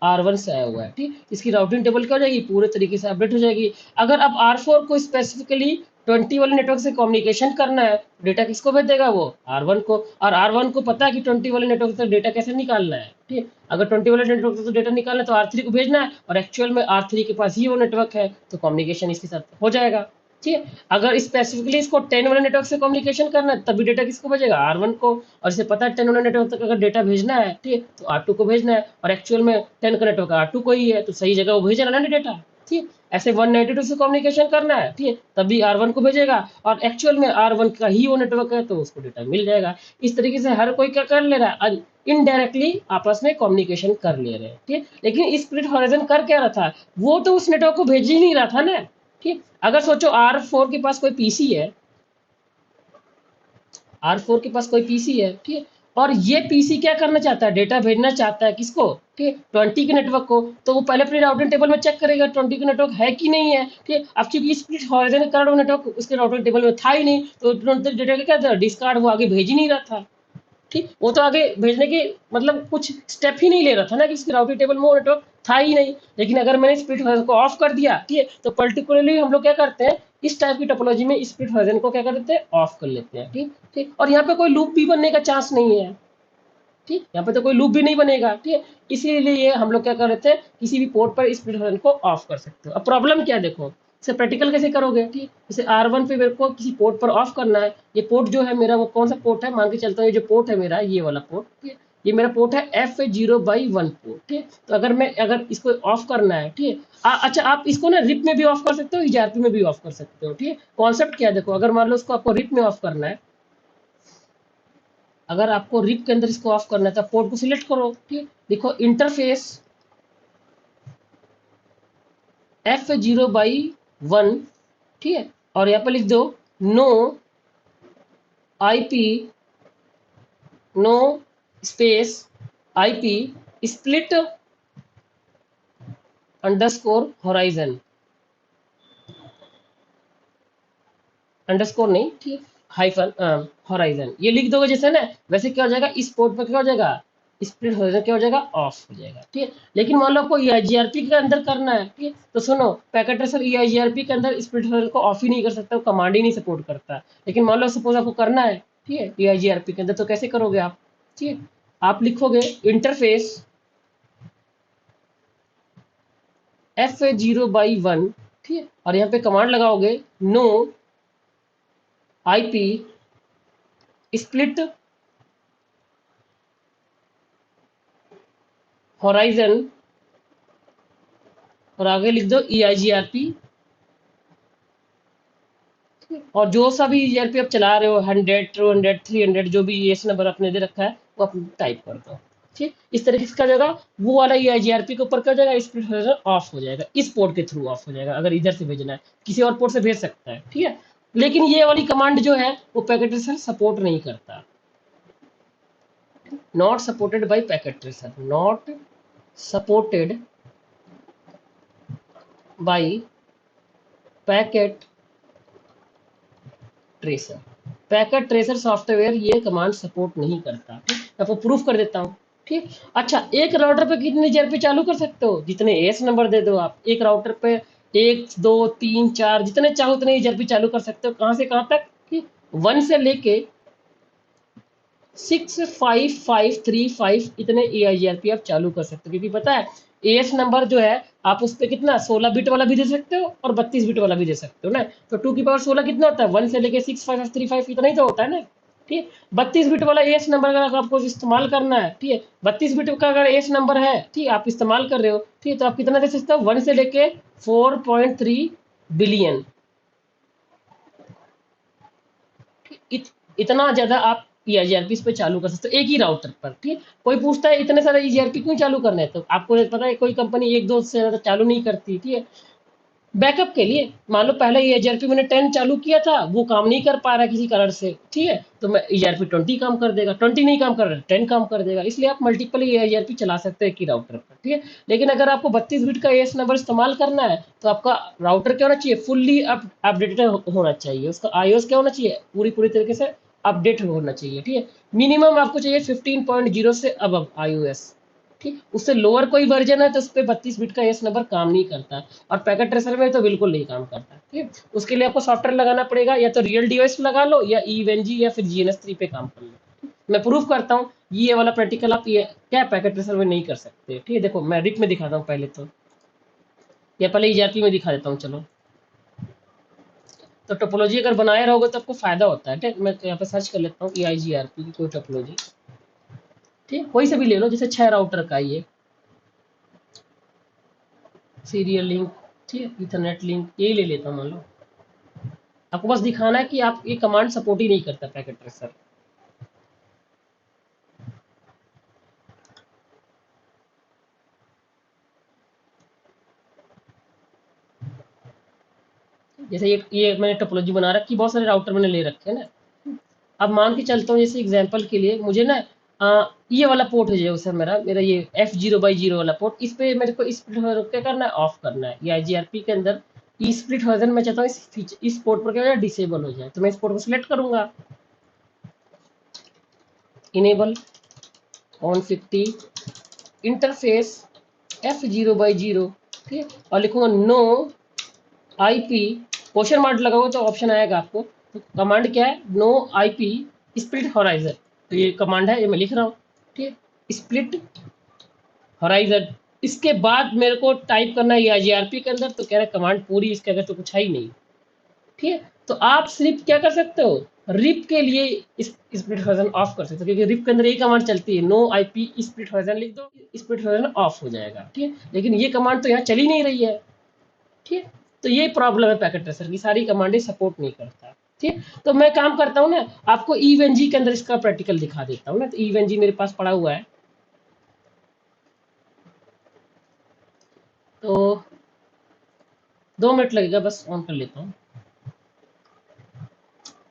R1 से आया हुआ है, ठीक। इसकी राउटिंग टेबल क्या हो जाएगी, पूरे तरीके से अपडेट हो जाएगी। अगर अब R4 को स्पेसिफिकली 20 वाले नेटवर्क से कम्युनिकेशन करना है, डेटा किसको भेज देगा, वो R1 को। और R1 को पता है कि 20 वाले नेटवर्क से डेटा कैसे निकालना है, ठीक। अगर 20 वाले नेटवर्क से डेटा निकालना है तो R3 को भेजना है, और एक्चुअल में R3 के पास ही वो नेटवर्क है, तो कम्युनिकेशन इसके साथ हो जाएगा, ठीक है। अगर स्पेसिफिकली इसको 10 वाले नेटवर्क से कम्युनिकेशन करना है, तभी डेटा किसको भेजेगा, R1 को। और इसे पता है 10 वाले नेटवर्क तक अगर डेटा भेजना है, ठीक है, तो R2 को भेजना है, और एक्चुअल में 10 का नेटवर्क R2 को ही है, तो सही जगह वो भेज रहा है ना डेटा, ठीक। ऐसे 192 से कम्युनिकेशन करना है, ठीक है, तभी R1 को भेजेगा, और एक्चुअल में R1 का ही वो नेटवर्क है, तो उसको डेटा मिल जाएगा। इस तरीके से हर कोई क्या कर ले रहा है, इनडायरेक्टली आपस में कम्युनिकेशन कर ले रहे हैं, ठीक। लेकिन स्प्लिट हॉराइजन कर क्या रहा था, वो तो उस नेटवर्क को भेज ही नहीं रहा था ना, ठीक। अगर सोचो R4 के पास कोई पीसी है, R4 के पास कोई पीसी है, ठीक है, और ये पीसी क्या करना चाहता है, डेटा भेजना चाहता है किसको, ठीक है, 20 के नेटवर्क को। तो वो पहले अपनी राउटिंग टेबल में चेक करेगा 20 का नेटवर्क है कि नहीं है, ठीक है। अब चूंकि स्प्लिट हॉराइजन के कारण वो नेटवर्क उसके राउटिंग टेबल में था ही नहीं, तो डेटा क्या था, डिस्कार्ड, वो आगे भेज ही नहीं रहा था, ठीक। वो तो आगे भेजने के मतलब कुछ स्टेप ही नहीं ले रहा था ना, कि इसकी राउटिंग टेबल में वो नेटवर्क था ही नहीं। लेकिन अगर मैंने स्प्लिट हॉराइजन को ऑफ कर दिया, ठीक है, तो पर्टिकुलरली हम लोग क्या करते हैं, इस टाइप की टोपोलॉजी में स्प्लिट हॉराइजन को क्या कर देते हैं, ऑफ कर लेते हैं, ठीक ठीक। और यहाँ पे कोई लूप भी बनने का चांस नहीं है, ठीक, यहाँ पे तो कोई लूप भी नहीं बनेगा। ठीक है, इसीलिए हम लोग क्या कर रहे थे, किसी भी पोर्ट पर स्प्लिट हॉराइजन को ऑफ कर सकते हो। अब प्रॉब्लम क्या है देखो, इसे प्रैक्टिकल कैसे करोगे। ठीक, जैसे R1 पे मेरे को किसी पोर्ट पर ऑफ करना है। ये पोर्ट जो है मेरा, वो कौन सा पोर्ट है, मान के चलता हूँ ये जो पोर्ट है मेरा, ये वाला पोर्ट। ठीक है, ये मेरा पोर्ट है F0/1 पोर्ट। ठीक है, तो अगर इसको ऑफ करना है, ठीक है, अच्छा आप इसको ना रिप में भी ऑफ कर सकते हो, ERP में भी ऑफ कर सकते हो। ठीक है, कॉन्सेप्ट क्या है देखो, अगर मान लो इसको आपको रिप में ऑफ करना है, अगर आपको रिप के अंदर इसको ऑफ करना है तो पोर्ट को सिलेक्ट करो। ठीक है, देखो इंटरफेस F0/1। ठीक है, और यहाँ पर लिख दो no IP, no space IP split underscore horizon, underscore नहीं, ठीक, हाइफन हॉराइजन, ये लिख दोगे जैसे ना, वैसे क्या हो जाएगा, इस पोर्ट पर क्या हो जाएगा, स्प्लिट हॉराइजन क्या हो जाएगा, ऑफ हो जाएगा। ठीक है, लेकिन मान लो आपको EIGRP के अंदर करना है। ठीक है, तो सुनो, पैकेट ट्रेसर EIGRP के अंदर स्प्लिट हॉराइजन को ऑफ ही नहीं कर सकता, कमांड ही नहीं सपोर्ट करता। लेकिन मान लो सपोज आपको करना है, ठीक है, EIGRP के अंदर, तो कैसे करोगे आप। ठीक है, आप लिखोगे इंटरफेस F0/1। ठीक है, और यहाँ पे कमांड लगाओगे नो IP स्प्लिट हॉराइजन, और आगे लिख दो EIGRP। और जो सा भी EIGRP आप चला रहे हो, 100, 200, 300, जो भी ES नंबर आपने दे रखा है, वो आप टाइप कर दो। ठीक, इस तरीके से क्या हो जाएगा, वो वाला EIGRP के ऊपर क्या हो जाएगा, स्प्लिट हॉराइजन ऑफ हो जाएगा, इस पोर्ट के थ्रू ऑफ हो जाएगा। अगर इधर से भेजना है, किसी और पोर्ट से भेज सकता है। ठीक है, लेकिन ये वाली कमांड जो है वो पैकेट ट्रेसर सपोर्ट नहीं करता। Not supported by packet tracer, not supported by packet tracer, packet tracer software ये कमांड सपोर्ट नहीं करता। ठीक, आपको प्रूफ कर देता हूँ। ठीक, अच्छा, एक राउटर पे कितने EIGRP चालू कर सकते हो, जितने एस नंबर दे दो आप एक राउटर पे, 1 2 3 4 जितने चाहो उतने EIGRP चालू कर सकते हो। कहाँ से कहाँ तक, ठीक, 1 से लेके 65535 इतने EIGRP आप चालू कर सकते हो। क्योंकि पता है एएस नंबर जो है, आप उस पर कितना 16 बिट वाला भी दे सकते हो और 32 बिट वाला भी दे सकते हो ना। तो 2 की पावर 16 कितना होता है, 1 से लेके 65535 इतना ही तो होता है ना। ठीक, 32 बिट वाला एएस नंबर अगर आपको इस्तेमाल करना है, ठीक है, 32 बिट का अगर एएस नंबर है, ठीक, आप इस्तेमाल कर रहे हो, ठीक, तो आप कितना दे सकते हो, 1 से लेके 4.3 बिलियन, इतना ज्यादा आप EIGRP इस पे चालू कर सकते हो एक ही राउटर पर। ठीक, कोई पूछता है इतने सारे EIGRP क्यों चालू करना है, तो आपको पता है कोई कंपनी 1 2 से ज्यादा चालू नहीं करती। ठीक है, बैकअप के लिए, मान लो पहले EIGRP मैंने 10 चालू किया था, वो काम नहीं कर पा रहा किसी कारण से, ठीक है, तो मैं EIGRP 20 काम कर देगा, 20 नहीं काम कर रहा 10 काम कर देगा। इसलिए आप मल्टीपल EIGRP चला सकते हो एक ही राउटर पर। ठीक है, लेकिन अगर आपको 32 बिट का एएस नंबर इस्तेमाल करना है, तो आपका राउटर क्या होना चाहिए, फुल्ली अपडेटेड होना चाहिए, उसका iOS क्या होना चाहिए, पूरी तरीके से अपडेट होना चाहिए। ठीक है, मिनिमम आपको चाहिए 15.0 से अब iOS। ठीक, उससे लोअर कोई वर्जन है तो उस पर 32 बिट का एस नंबर काम नहीं करता, और पैकेट ट्रेसर में तो बिल्कुल नहीं काम करता। ठीक, उसके लिए आपको सॉफ्टवेयर लगाना पड़ेगा, या तो रियल डिवाइस लगा लो, या EVNG या फिर GNS3 पे काम कर लो। मैं प्रूफ करता हूँ, ये वाला प्रैक्टिकल आप ये क्या पैकेट ट्रेसर में नहीं कर सकते। ठीक है, देखो मैं रिप में दिखाता हूँ पहले तो, या पहले EIGRP में दिखा देता हूँ। चलो, तो टोपोलॉजी अगर बनाए रहोगे तो आपको फायदा होता है। ठीक, मैं यहाँ पे सर्च कर लेता हूँ EIGRP की कोई टोपोलॉजी। ठीक, कोई से भी ले लो, जैसे 6 राउटर का ये सीरियल लिंक, ठीक है, इथरनेट लिंक, यही ले लेता हूँ मान लो। आपको बस दिखाना है कि आप ये कमांड सपोर्ट ही नहीं करता पैकेट ट्रेसर। जैसे ये मैंने टोपोलॉजी बना रखी, बहुत सारे राउटर मैंने ले रखे हैं ना। अब मान के चलता हूँ, जैसे एग्जांपल के लिए मुझे ना ये वाला पोर्ट है जो सर, मेरा ये F0/0 वाला पोर्ट, इस पे मेरे को स्प्लिट क्या करना है, ऑफ करना है। ये IGRP के अंदर ई स्प्लिट वर्जन मैं चाहता हूँ इस पोर्ट पर क्या डिसेबल हो जाए, तो मैं इस पोर्ट को सिलेक्ट करूंगा, इनेबल ऑन 50 इंटरफेस F0/0। ठीक है, और लिखूंगा नो IP, क्वेश्चन मार्क लगाओगे तो ऑप्शन आएगा आपको। तो कमांड क्या है, नो IP स्प्लिट हॉराइजन, तो ये कमांड है, ये मैं लिख रहा हूँ। ठीक है, स्प्लिट हॉराइजन। इसके बाद मेरे को टाइप करना है जीआरपी के अंदर, तो कह रहा है कमांड पूरी, इसके अंदर तो कुछ है ही नहीं। ठीक है, तो आप सिर्फ क्या कर सकते हो, रिप के लिए इस स्प्लिट हॉराइजन ऑफ कर सकते हो, क्योंकि रिप के अंदर यही कमांड चलती है, नो आईपी स्प्लिट हॉराइजन लिख दो, स्प्लिट हॉराइजन ऑफ हो जाएगा। ठीक है, लेकिन ये कमांड तो यहाँ चल ही नहीं रही है। ठीक है, तो ये प्रॉब्लम है पैकेट ट्रेसर की, सारी कमांडें सपोर्ट नहीं करता। ठीक है, तो मैं काम करता हूँ ना, आपको ईवेनजी के अंदर इसका प्रैक्टिकल दिखा देता हूँ ना। तो ईवेनजी मेरे पास पड़ा हुआ है, तो 2 मिनट लगेगा, बस ऑन कर लेता हूँ।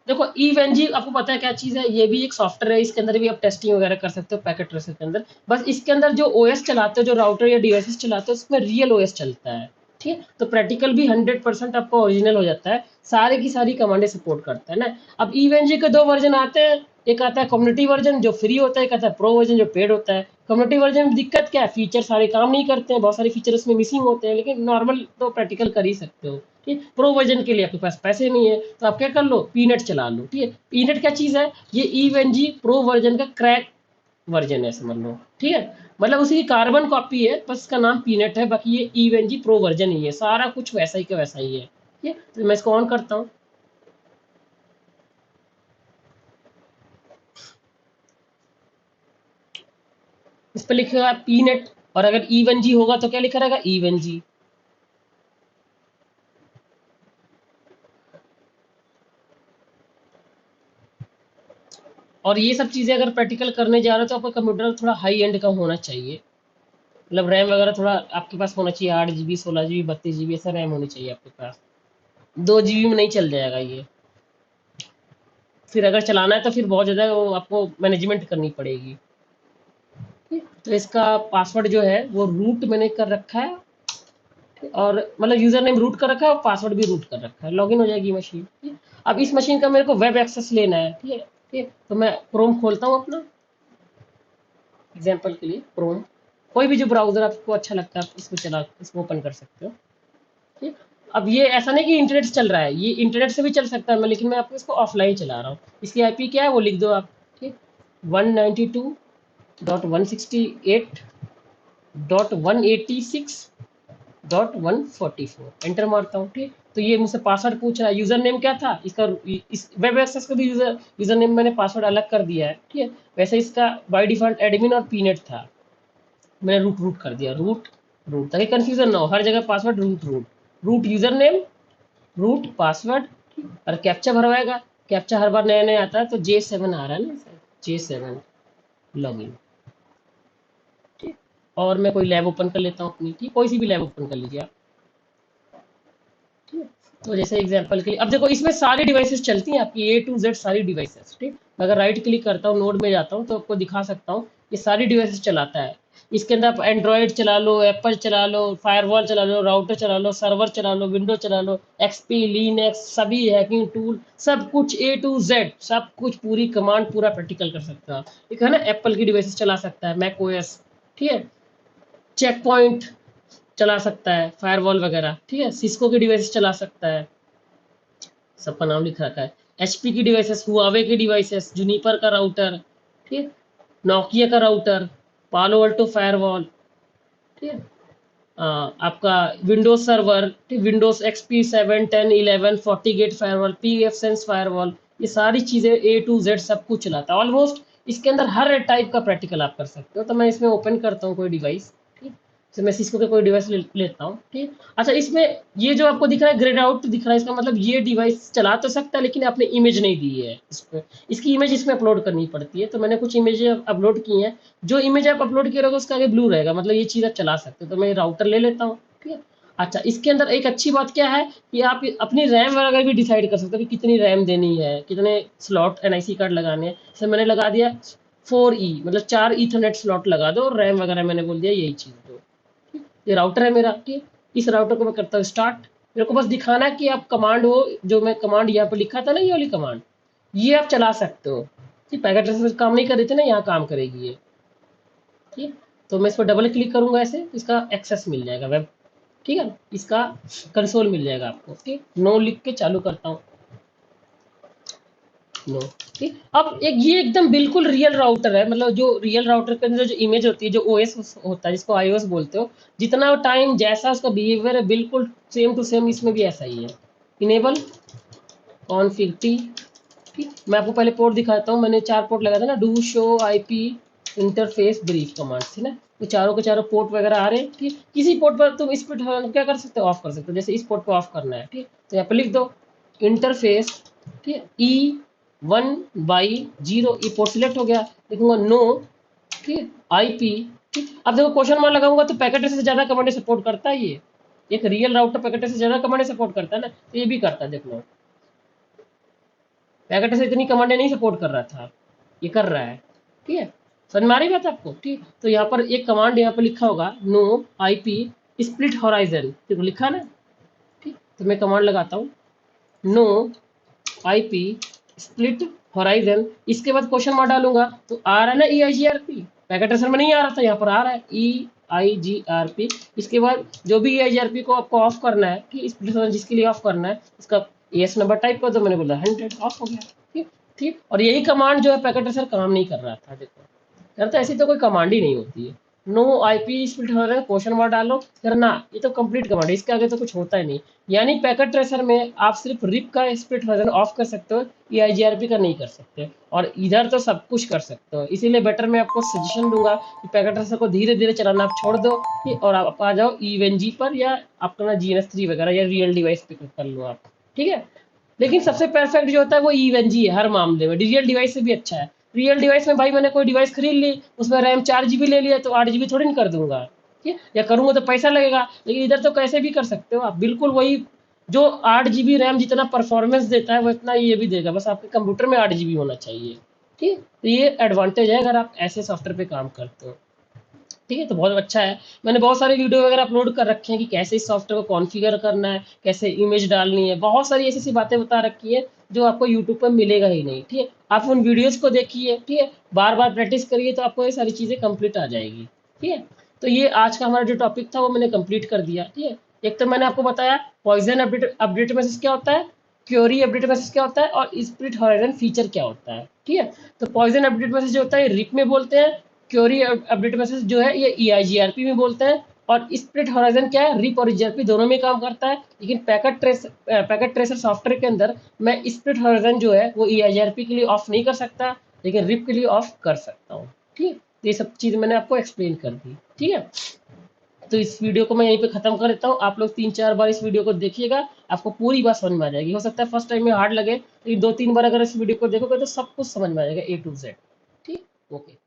देखो ईवेनजी आपको पता है क्या चीज़ है, ये भी एक सॉफ्टवेयर है, इसके अंदर भी आप टेस्टिंग वगैरह कर सकते हो पैकेट ट्रेसर के अंदर। बस इसके अंदर जो ओएस चलाते हो, जो राउटर या डिवाइसेस चलाते हो, उसमें रियल ओएस चलता है। ठीक है, तो प्रैक्टिकल भी 100% आपका ओरिजिनल हो जाता है, सारे की सारी कमांडें सपोर्ट करता है ना। अब ईवेनजी के 2 वर्जन आते हैं, एक आता है कम्युनिटी वर्जन जो फ्री होता है, एक आता है प्रो वर्जन जो पेड होता है। कम्युनिटी वर्जन में दिक्कत क्या है, फीचर सारे काम नहीं करते हैं, बहुत सारे फीचर उसमें मिसिंग होते हैं, लेकिन नॉर्मल तो प्रैक्टिकल कर ही सकते हो। ठीक, प्रो वर्जन के लिए आपके पास पैसे नहीं है, तो आप क्या कर लो, पीनट चला लो। ठीक है, पीनट क्या चीज़ है, ये ईवेनजी प्रो वर्जन का क्रैक वर्जन है समझ लो। ठीक है, मतलब उसी की कार्बन कॉपी है, बस इसका नाम पीनट है, बाकी ये ईवेनजी प्रो वर्जन ही है, सारा कुछ वैसा ही का वैसा ही है। ठीक है, तो मैं इसको ऑन करता हूँ। इस पर लिखेगा पीनट, और अगर इवन जी होगा तो क्या लिखा रहेगा, इवन जी। और ये सब चीज़ें अगर प्रैक्टिकल करने जा रहे हो तो आपका कंप्यूटर थोड़ा हाई एंड का होना चाहिए, मतलब रैम वगैरह थोड़ा आपके पास होना चाहिए, 8 GB 16 GB 32 GB ऐसा रैम होनी चाहिए आपके पास। 2 GB में नहीं चल जाएगा ये, फिर अगर चलाना है तो फिर बहुत ज़्यादा वो आपको मैनेजमेंट करनी पड़ेगी। तो इसका पासवर्ड जो है वो रूट मैंने कर रखा है, और मतलब यूजर नेम रूट कर रखा है और पासवर्ड भी रूट कर रखा है, लॉगिन हो जाएगी मशीन। ठीक है, अब इस मशीन का मेरे को वेब एक्सेस लेना है। ठीक है, ठीक है, तो मैं क्रोम खोलता हूँ अपना, एग्जांपल के लिए क्रोम, कोई भी जो ब्राउजर आपको अच्छा लगता है आप इसको चला, इसको ओपन कर सकते हो। ठीक, अब ये ऐसा नहीं कि इंटरनेट से चल रहा है, ये इंटरनेट से भी चल सकता है मैं, लेकिन मैं आपको इसको ऑफलाइन चला रहा हूँ। इसकी आईपी क्या है वो लिख दो आप। ठीक, 192.168.186.144 एंटर मारता हूँ। ठीक, तो ये मुझसे पासवर्ड पूछ रहा है, यूजर नेम क्या था इसका, इस वेब एक्सेस का भी यूजर नेम मैंने पासवर्ड अलग कर दिया है। ठीक है, वैसे इसका बाय डिफॉल्ट एडमिन और पीनेट था, मैंने रूट रूट कर दिया, रूट रूट, ताकि कंफ्यूजन ना हो, हर जगह password root root, root user name, root password, और कैप्चा भरवाएगा। कैप्चा हर बार नया नया आता है, तो J7 आ रहा है ना सर, J7 लॉगिन। ठीक, और मैं कोई लैब ओपन कर लेता हूँ अपनी, ठीक, कोई सी भी लैब ओपन कर लीजिए आप। ठीक है, तो जैसे एग्जांपल के लिए अब देखो इसमें सारी डिवाइसेस चलती हैं आपकी, A to Z सारी डिवाइसेस। ठीक, मैं अगर राइट क्लिक करता हूँ, नोड में जाता हूँ, तो आपको दिखा सकता हूँ ये सारी डिवाइसेस चलाता है। इसके अंदर आप एंड्रॉयड चला लो, एप्पल चला लो, फायरवॉल चला लो, राउटर चला लो, सर्वर चला लो, विंडो चला लो, एक्सपी लिनक्स सभी हैकिंग टूल, सब कुछ A to Z सब कुछ, पूरी कमांड पूरा प्रैक्टिकल कर सकता है। एक है ना एप्पल की डिवाइसेस चला सकता है, मैक ओएस। ठीक है, चेक पॉइंट चला सकता है, फायरवॉल वगैरह। ठीक है, सिस्को की डिवाइसेस चला सकता है, सबका नाम लिख रखा है। एचपी की डिवाइसेस, हुआवे की डिवाइसेस, जुनिपर का राउटर, ठीक है, नोकिया का राउटर, पालो अल्टो फायरवॉल। ठीक है, आपका Windows server, Windows XP 7 10 11 40 gate firewall, P F sense firewall, ये सारी चीज़ें A to Z सब कुछ चलाता है ऑलमोस्ट। इसके अंदर हर टाइप का प्रैक्टिकल आप कर सकते हो। तो मैं इसमें ओपन करता हूँ कोई डिवाइस। ठीक, तो मैं सिस्को का कोई डिवाइस लेता हूँ। ठीक, अच्छा, इसमें ये जो आपको दिख रहा है ग्रेड आउट दिख रहा है, इसका मतलब ये डिवाइस चला तो सकता है, लेकिन आपने इमेज नहीं दी है इसको, इसकी इमेज इसमें अपलोड करनी पड़ती है। तो मैंने कुछ इमेज अपलोड की हैं, जो इमेज आप अपलोड किए रहोगे उसका आगे ब्लू रहेगा, मतलब ये चीज़ आप चला सकते हो। तो मैं राउटर ले लेता हूँ। ठीक है, अच्छा, इसके अंदर एक अच्छी बात क्या है कि आप अपनी रैम वगैरह भी डिसाइड कर सकते हो कि कितनी रैम देनी है, कितने स्लॉट एनआईसी कार्ड लगाने हैं। जैसे मैंने लगा दिया 4E, मतलब 4 ईथरनेट स्लॉट लगा दो, और रैम वगैरह मैंने बोल दिया यही चीज़ दो। ये राउटर है मेरा। ठीक, इस राउटर को मैं करता हूँ स्टार्ट। मेरे को बस दिखाना है कि आप कमांड वो जो मैं कमांड यहाँ पर लिखा था ना, ये वाली कमांड, ये आप चला सकते हो। ठीक, पैकेट ट्रेसर काम नहीं कर रही थी ना, यहाँ काम करेगी ये। ठीक, तो मैं इस पर डबल क्लिक करूंगा ऐसे, तो इसका एक्सेस मिल जाएगा वेब। ठीक है, इसका कंसोल मिल जाएगा आपको। ठीक, नो लिख के चालू करता हूँ। नो। ठीक, अब एक ये एकदम बिल्कुल रियल राउटर है, मतलब जो रियल राउटर के अंदर जो इमेज होती है, जो ओएस होता है जिसको आईओएस बोलते हो, जितना टाइम जैसा उसका बिहेवियर है बिल्कुल सेम टू सेम इसमें भी ऐसा ही है। Enable config T. ठीक, मैं आपको पहले पोर्ट दिखाता हूँ, मैंने 4 पोर्ट लगाया था ना, do show IP interface brief command थी ना, तो चारों के चारों पोर्ट वगैरह आ रहे हैं। ठीक, किसी पोर्ट पर तुम इस पर क्या कर सकते हो, ऑफ कर सकते हो, जैसे इस पोर्ट पर ऑफ करना है। ठीक, तो यहाँ पर लिख दो इंटरफेस, ठीक है, E1/0, ये पोर्ट सिलेक्ट हो गया, लिखूंगा नो, ठीक है, आईपी। ठीक, अब देखो क्वेश्चन मार्क लगाऊंगा तो पैकेट से ज्यादा कमांड सपोर्ट करता है ये, एक रियल राउटर पैकेट से ज्यादा कमांड सपोर्ट करता है ना, तो ये भी करता है, देख लो पैकेट से इतनी कमांडें नहीं सपोर्ट कर रहा था, ये कर रहा है। ठीक है, समझ में आ रही बात आपको। ठीक, तो यहाँ पर एक कमांड यहाँ पर लिखा होगा नो आईपी स्प्लिट हॉराइजन, देखो लिखा ना। ठीक, तो मैं कमांड लगाता हूँ नो आईपी स्प्लिट हॉराइजन, इसके बाद क्वेश्चन मार्क डालूंगा तो आ रहा है ना EIGRP, पैकेट ट्रेसर में नहीं आ रहा था, यहाँ पर आ रहा है EIGRP। इसके बाद जो भी EIGRP को आपको ऑफ करना है, कि स्प्लिट जिसके लिए ऑफ करना है उसका ES नंबर टाइप कर दो, मैंने बोला 100, ऑफ हो गया। ठीक, ठीक, और यही कमांड जो है पैकेट ट्रेसर काम नहीं कर रहा था, देखो यार, तो ऐसी तो कोई कमांड ही नहीं होती है। नो आईपी स्प्लिट हो रहा है, क्वेश्चन मार्क डालो करना, ये तो कंप्लीट कमांड है, इसके आगे तो कुछ होता ही नहीं। यानी पैकेट ट्रेसर में आप सिर्फ रिप का स्प्लिट वर्जन ऑफ कर सकते हो, ये IGRP का नहीं कर सकते, और इधर तो सब कुछ कर सकते हो। इसीलिए बेटर मैं आपको सजेशन दूंगा कि पैकेट ट्रेसर को धीरे धीरे चलाना आप छोड़ दो, और आप आ जाओ EVNG पर, या अपना GNS3 वगैरह, या रियल डिवाइस पे कर लो आप। ठीक है, लेकिन सबसे परफेक्ट जो होता है वो EVNG है हर मामले में, रियल डिवाइस से भी अच्छा है। रियल डिवाइस में भाई मैंने कोई डिवाइस खरीद ली, उसमें रैम 4 GB ले लिया, तो 8 GB थोड़ी ना कर दूंगा, ठीक है, या करूंगा तो पैसा लगेगा। लेकिन इधर तो कैसे भी कर सकते हो आप, बिल्कुल वही जो 8 GB रैम जितना परफॉर्मेंस देता है वो इतना ये भी देगा, बस आपके कंप्यूटर में 8 GB होना चाहिए। ठीक, तो ये एडवांटेज है अगर आप ऐसे सॉफ्टवेयर पे काम करते हो। ठीक है, तो बहुत अच्छा है। मैंने बहुत सारे वीडियो वगैरह अपलोड कर रखे हैं कि कैसे इस सॉफ्टवेयर को कॉन्फ़िगर करना है, कैसे इमेज डालनी है, बहुत सारी ऐसी ऐसी बातें बता रखी है जो आपको यूट्यूब पर मिलेगा ही नहीं। ठीक है, आप उन वीडियोस को देखिए, ठीक है, बार बार प्रैक्टिस करिए तो आपको ये सारी चीज़ें कंप्लीट आ जाएगी। ठीक है, तो ये आज का हमारा जो टॉपिक था वो मैंने कंप्लीट कर दिया। ठीक है, एक तो मैंने आपको बताया पॉइजन अपडेट अपडेट मैसेज क्या होता है, क्योरी अपडेट मैसेज क्या होता है, और स्प्लिट हॉराइजन फीचर क्या होता है। ठीक है, तो पॉइजन अपडेट मैसेज जो होता है रिप में बोलते हैं, क्योरी अपडेट मैसेज जो है ये EIGRP में बोलते हैं, और स्प्लिट हॉराइजन क्या है, रिप और EIGRP दोनों में काम करता है। लेकिन पैकेट ट्रेसर सॉफ्टवेयर के अंदर मैं स्प्लिट हॉराइजन जो है वो EIGRP के लिए ऑफ नहीं कर सकता, लेकिन रिप के लिए ऑफ कर सकता हूँ। ठीक, ये सब चीज़ मैंने आपको एक्सप्लेन कर दी। ठीक है, तो इस वीडियो को मैं यहीं पे खत्म कर देता हूँ। आप लोग 3-4 बार इस वीडियो को देखिएगा, आपको पूरी बात समझ में आ जाएगी। हो सकता है फर्स्ट टाइम में हार्ड लगे, लेकिन 2-3 बार अगर इस वीडियो को देखोगे तो सब कुछ समझ में आ जाएगा A to Z। ठीक, ओके।